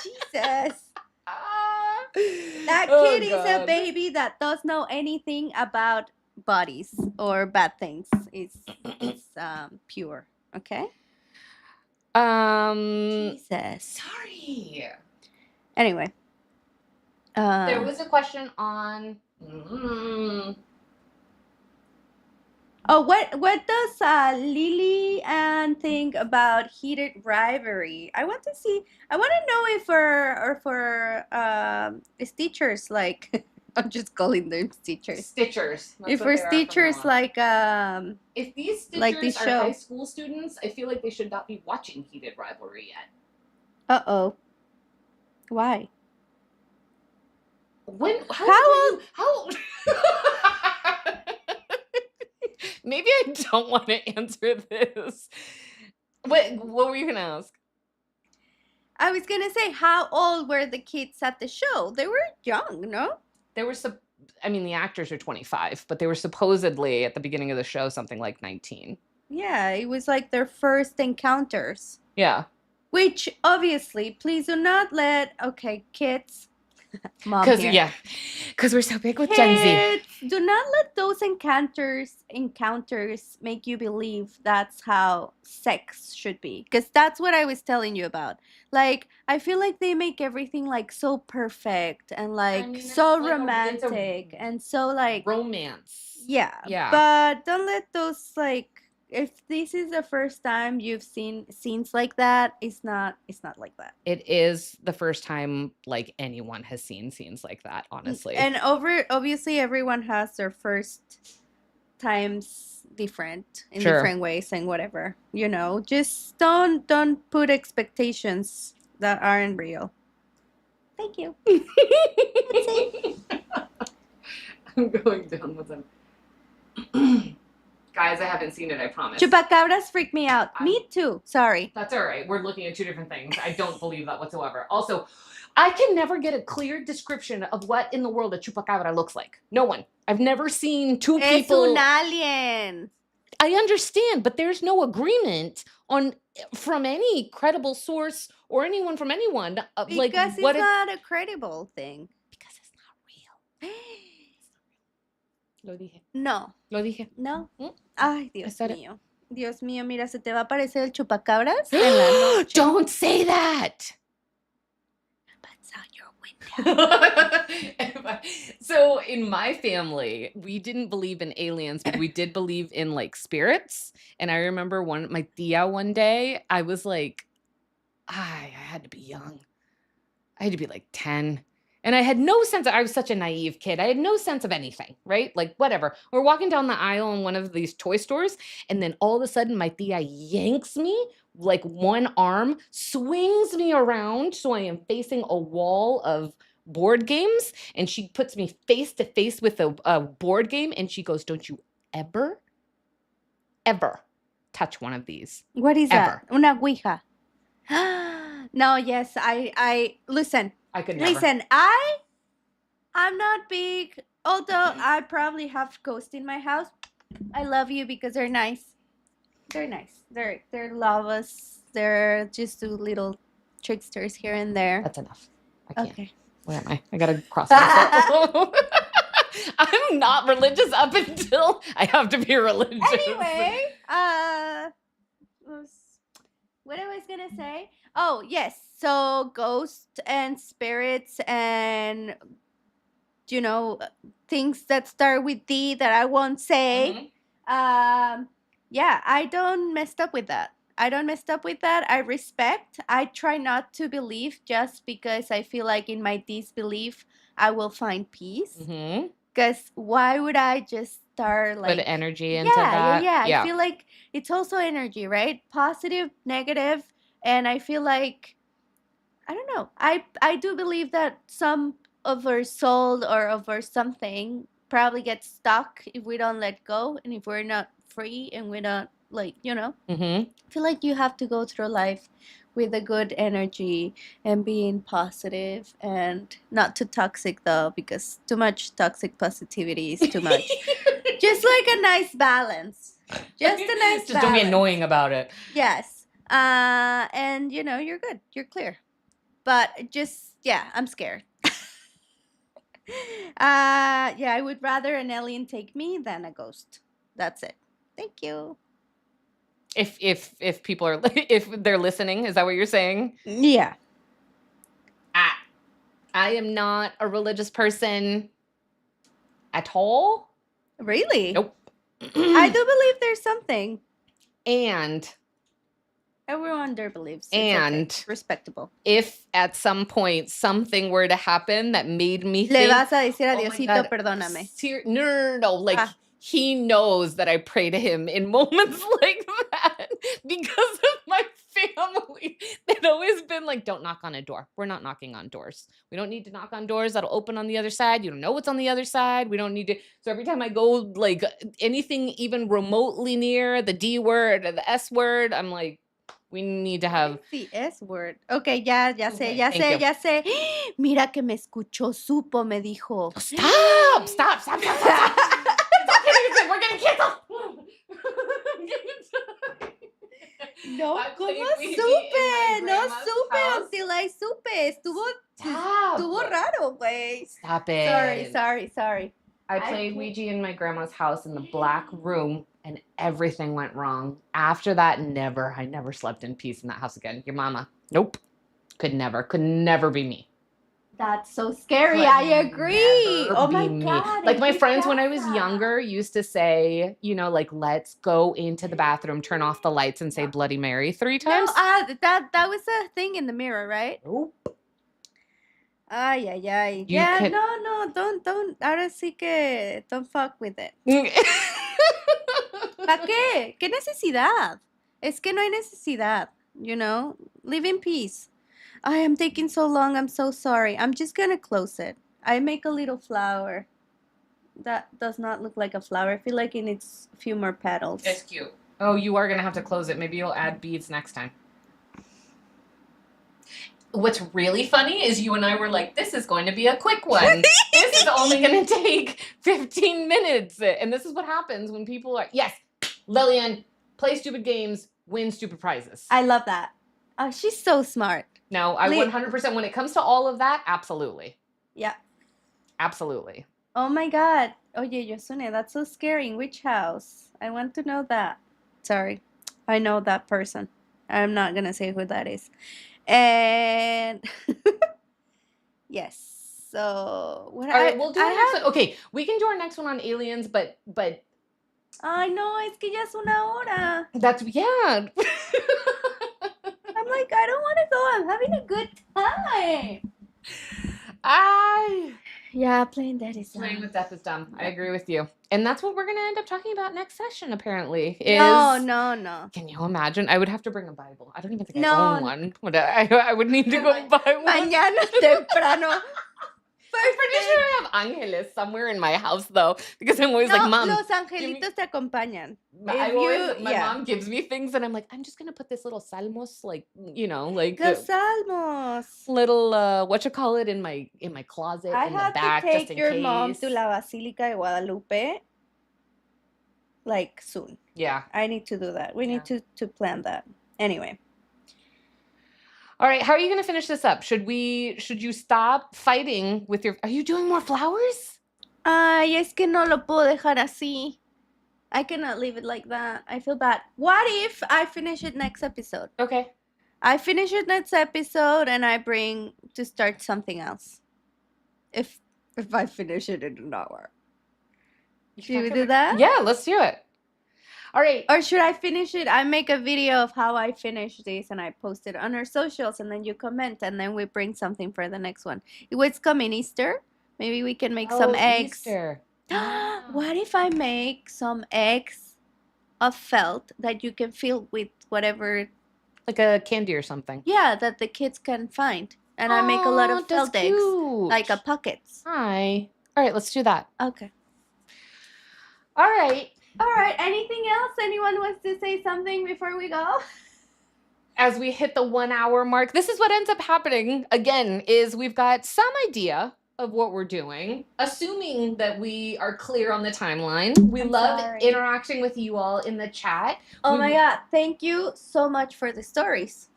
Jesus. That kid is a baby that does know anything about bodies or bad things. It's pure. Okay. Jesus. Sorry. Anyway. There was a question on. Oh, what does Lily Ann think about heated rivalry? I want to know if for Stitchers like I'm just calling them Stitchers. Stitchers. If for Stitchers like if these Stitchers like this are show. high school students, I feel like they should not be watching Heated Rivalry yet. Uh-oh. Why? How old? Maybe I don't want to answer this. What were you gonna ask? I was gonna say, how old were the kids at the show? They were young, no? They were the actors are 25, but they were supposedly at the beginning of the show something like 19. Yeah, it was like their first encounters. Yeah. Which obviously, please do not let kids. Mom Because here. because we're so big with Gen Z. Kids, do not let those encounters make you believe that's how sex should be. Because that's what I was telling you about. Like, I feel like they make everything like so perfect and like so it's like romantic and so like romance. Yeah. Yeah. But don't let those like if this is the first time you've seen scenes like that, it's not like that. It is the first time like anyone has seen scenes like that, honestly. And obviously everyone has their first times different in different ways and whatever. You know, just don't put expectations that aren't real. Thank you. That's it. I'm going down with them. Guys, I haven't seen it, I promise. Chupacabras freak me out. Me too. Sorry. That's all right. We're looking at two different things. I don't believe that whatsoever. Also, I can never get a clear description of what in the world a chupacabra looks like. No one. I've never seen two people. Es un alien. I understand, but there's no agreement from any credible source or anyone from anyone. Because it's not a credible thing. Because it's not real. Lo dije. No. Lo dije. No. ¿Mm? Ay, Dios mío. Dios mío, mira, se te va a aparecer el chupacabras en la noche. Don't say that. That's out your window. So in my family, we didn't believe in aliens, but we did believe in like spirits. And I remember my tia one day, I was like, I had to be young. I had to be like 10. And I had no sense I was such a naive kid. I had no sense of anything, right? Like, whatever. We're walking down the aisle in one of these toy stores, and then all of a sudden, my tia yanks me, like one arm, swings me around, so I am facing a wall of board games, and she puts me face to face with a board game, and she goes, don't you ever touch one of these. What is that? Una ouija. No, yes, I listen. I could never. Listen, I'm not big, although I probably have ghosts in my house. I love you because they're nice. They're nice. They're lovers. They're just two little tricksters here and there. That's enough. I can't. Okay. Where am I? I gotta cross myself. I'm not religious up until I have to be religious. Anyway, what I was gonna say? Oh yes, so ghosts and spirits and things that start with D that I won't say. Yeah, I don't messed up with that. I respect. I try not to believe just because I feel like in my disbelief I will find peace. Because why would I just start Put like energy into that. yeah. I feel like it's also energy, right? Positive, negative, and I feel like I don't know. I do believe that some of our soul or of our something probably gets stuck if we don't let go and if we're not free and we're not like I feel like you have to go through life with a good energy and being positive and not too toxic though, because too much toxic positivity is too much. Just like a nice balance. Just a nice Just don't be annoying about it. Yes. And you're good. You're clear. But just I'm scared. Yeah, I would rather an alien take me than a ghost. That's it. Thank you. If people are if they're listening, is that what you're saying? Yeah. I am not a religious person at all. Really? Nope. I do believe there's something. And everyone there believes. It's and okay. Respectable. If at some point something were to happen that made me Le think, vas a decir a Diosito, perdóname. No. Like he knows that I pray to him in moments like that because of my family. They've always been like, don't knock on a door. We're not knocking on doors. We don't need to knock on doors that'll open on the other side. You don't know what's on the other side. We don't need to. So every time I go like anything even remotely near the D word or the S word, I'm like, we need to have. The S word. Okay, ya sé. Mira que me escuchó, supo, me dijo. Stop. We're getting canceled. No, ¿cómo supe? No supe until I supe. Estuvo raro, güey. Stop it. Sorry. I played Ouija in my grandma's house in the black room and everything went wrong. After that, I never slept in peace in that house again. Your mama. Nope. Could never be me. That's so scary. I agree. Oh my God. Like my friends when I was younger used to say, like, let's go into the bathroom, turn off the lights and say Bloody Mary 3 times. No, that was a thing in the mirror, right? Nope. Ay. No, don't. Ahora sí que don't fuck with it. ¿Para qué? ¿Qué necesidad? Es que no hay necesidad, Live in peace. I am taking so long. I'm so sorry. I'm just gonna close it. I make a little flower. That does not look like a flower. I feel like it needs a few more petals. It's cute. Oh, you are gonna have to close it. Maybe you'll add beads next time. What's really funny is you and I were like, this is going to be a quick one. This is only going to take 15 minutes. And this is what happens when people are, yes, Lillian, play stupid games, win stupid prizes. I love that. Oh, she's so smart. No, I 100%, when it comes to all of that, absolutely. Yeah. Absolutely. Oh my God. Oye, Yosune, that's so scary. In which house? I want to know that. Sorry. I know that person. I'm not going to say who that is. And yes, so what? All right, we'll do our next one. Okay, we can do our next one on aliens, but. Ay, no, es que ya es una hora. That's yeah. I'm like, I don't want to go. I'm having a good time. Yeah, playing with death is dumb. I agree with you. And that's what we're going to end up talking about next session, apparently. No. Can you imagine? I would have to bring a Bible. I don't even think I own one. I would need to go buy one. Mañana temprano. I'm pretty sure I have ángeles somewhere in my house, though, because I'm always like, Mom. Los angelitos te acompañan. My mom gives me things, and I'm like, I'm just going to put this little salmos, like. Los salmos. Little, whatchamacallit, in my closet in the back, just in case. I have to take your mom to La Basílica de Guadalupe, like, soon. Yeah. I need to do that. We need to plan that. Anyway. All right, how are you going to finish this up? Should you stop fighting with your... Are you doing more flowers? Ay, es que no lo puedo dejar así. I cannot leave it like that. I feel bad. What if I finish it next episode? Okay. I finish it next episode and I bring to start something else. If if I finish it in an hour. You Should we talk do about- that? Yeah, let's do it. All right. Or should I finish it? I make a video of how I finish this and I post it on our socials and then you comment and then we bring something for the next one. It's coming Easter. Maybe we can make some eggs. Easter. Yeah. What if I make some eggs of felt that you can fill with whatever, Like a candy or something. yeah, that the kids can find. And I make a lot of that's felt eggs, cute. like a pockets. Hi. All right, let's do that. Okay. All right. All right. Anything else? Anyone wants to say something before we go? As we hit the 1 hour mark, this is what ends up happening again is we've got some idea of what we're doing, assuming that we are clear on the timeline. We love interacting with you all in the chat. Oh my God. Thank you so much for the stories.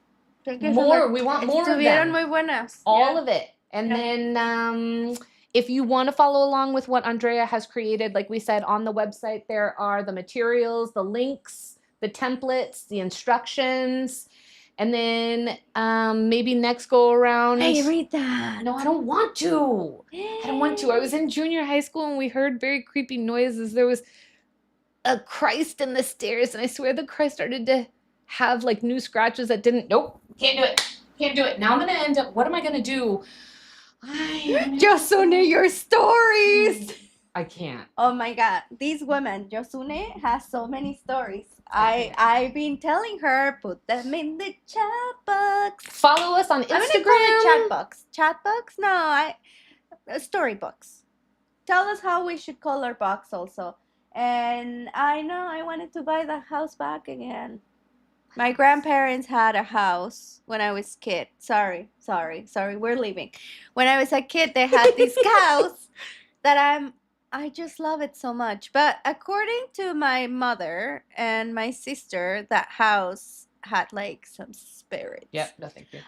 Thank you more. so much. We want more of Estuvieron them. muy buenas. All of it. And then if you want to follow along with what Andrea has created, like we said, on the website, there are the materials, the links, the templates, the instructions. And then maybe next go around. Hey, read that. No, I don't want to. I don't want to. I was in junior high school and we heard very creepy noises. There was a Christ in the stairs, and I swear the Christ started to have like new scratches that didn't. Nope, can't do it. Can't do it. Now I'm gonna end up. What am I gonna do? Yosune, your stories. I can't. Oh my God, these women, Yosune has so many stories. I've been telling her, put them in the chat box. Follow us on Instagram. I'm gonna call it chat box. Chat box? No, storybooks. Tell us how we should call our box also. And I know I wanted to buy the house back again. My grandparents had a house when I was a kid. Sorry, we're leaving. When I was a kid, they had this house that I just love it so much. But according to my mother and my sister, that house had like some spirits. Yep, no thank you.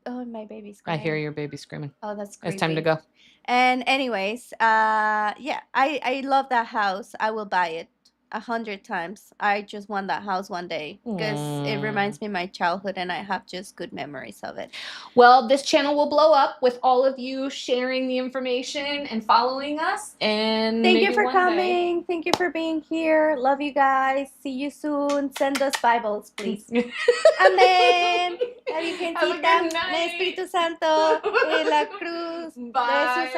Oh, my baby's screaming. I hear your baby screaming. Oh, that's creepy. It's time to go. And anyways, yeah, I love that house. I will buy it 100 times. I just want that house one day because it reminds me of my childhood and I have just good memories of it. Well, this channel will blow up with all of you sharing the information and following us. And thank you for coming. Thank you for being here. Love you guys. See you soon. Send us Bibles, please. Amén. La Virgencita, el Espíritu Santo, la cruz. Bye.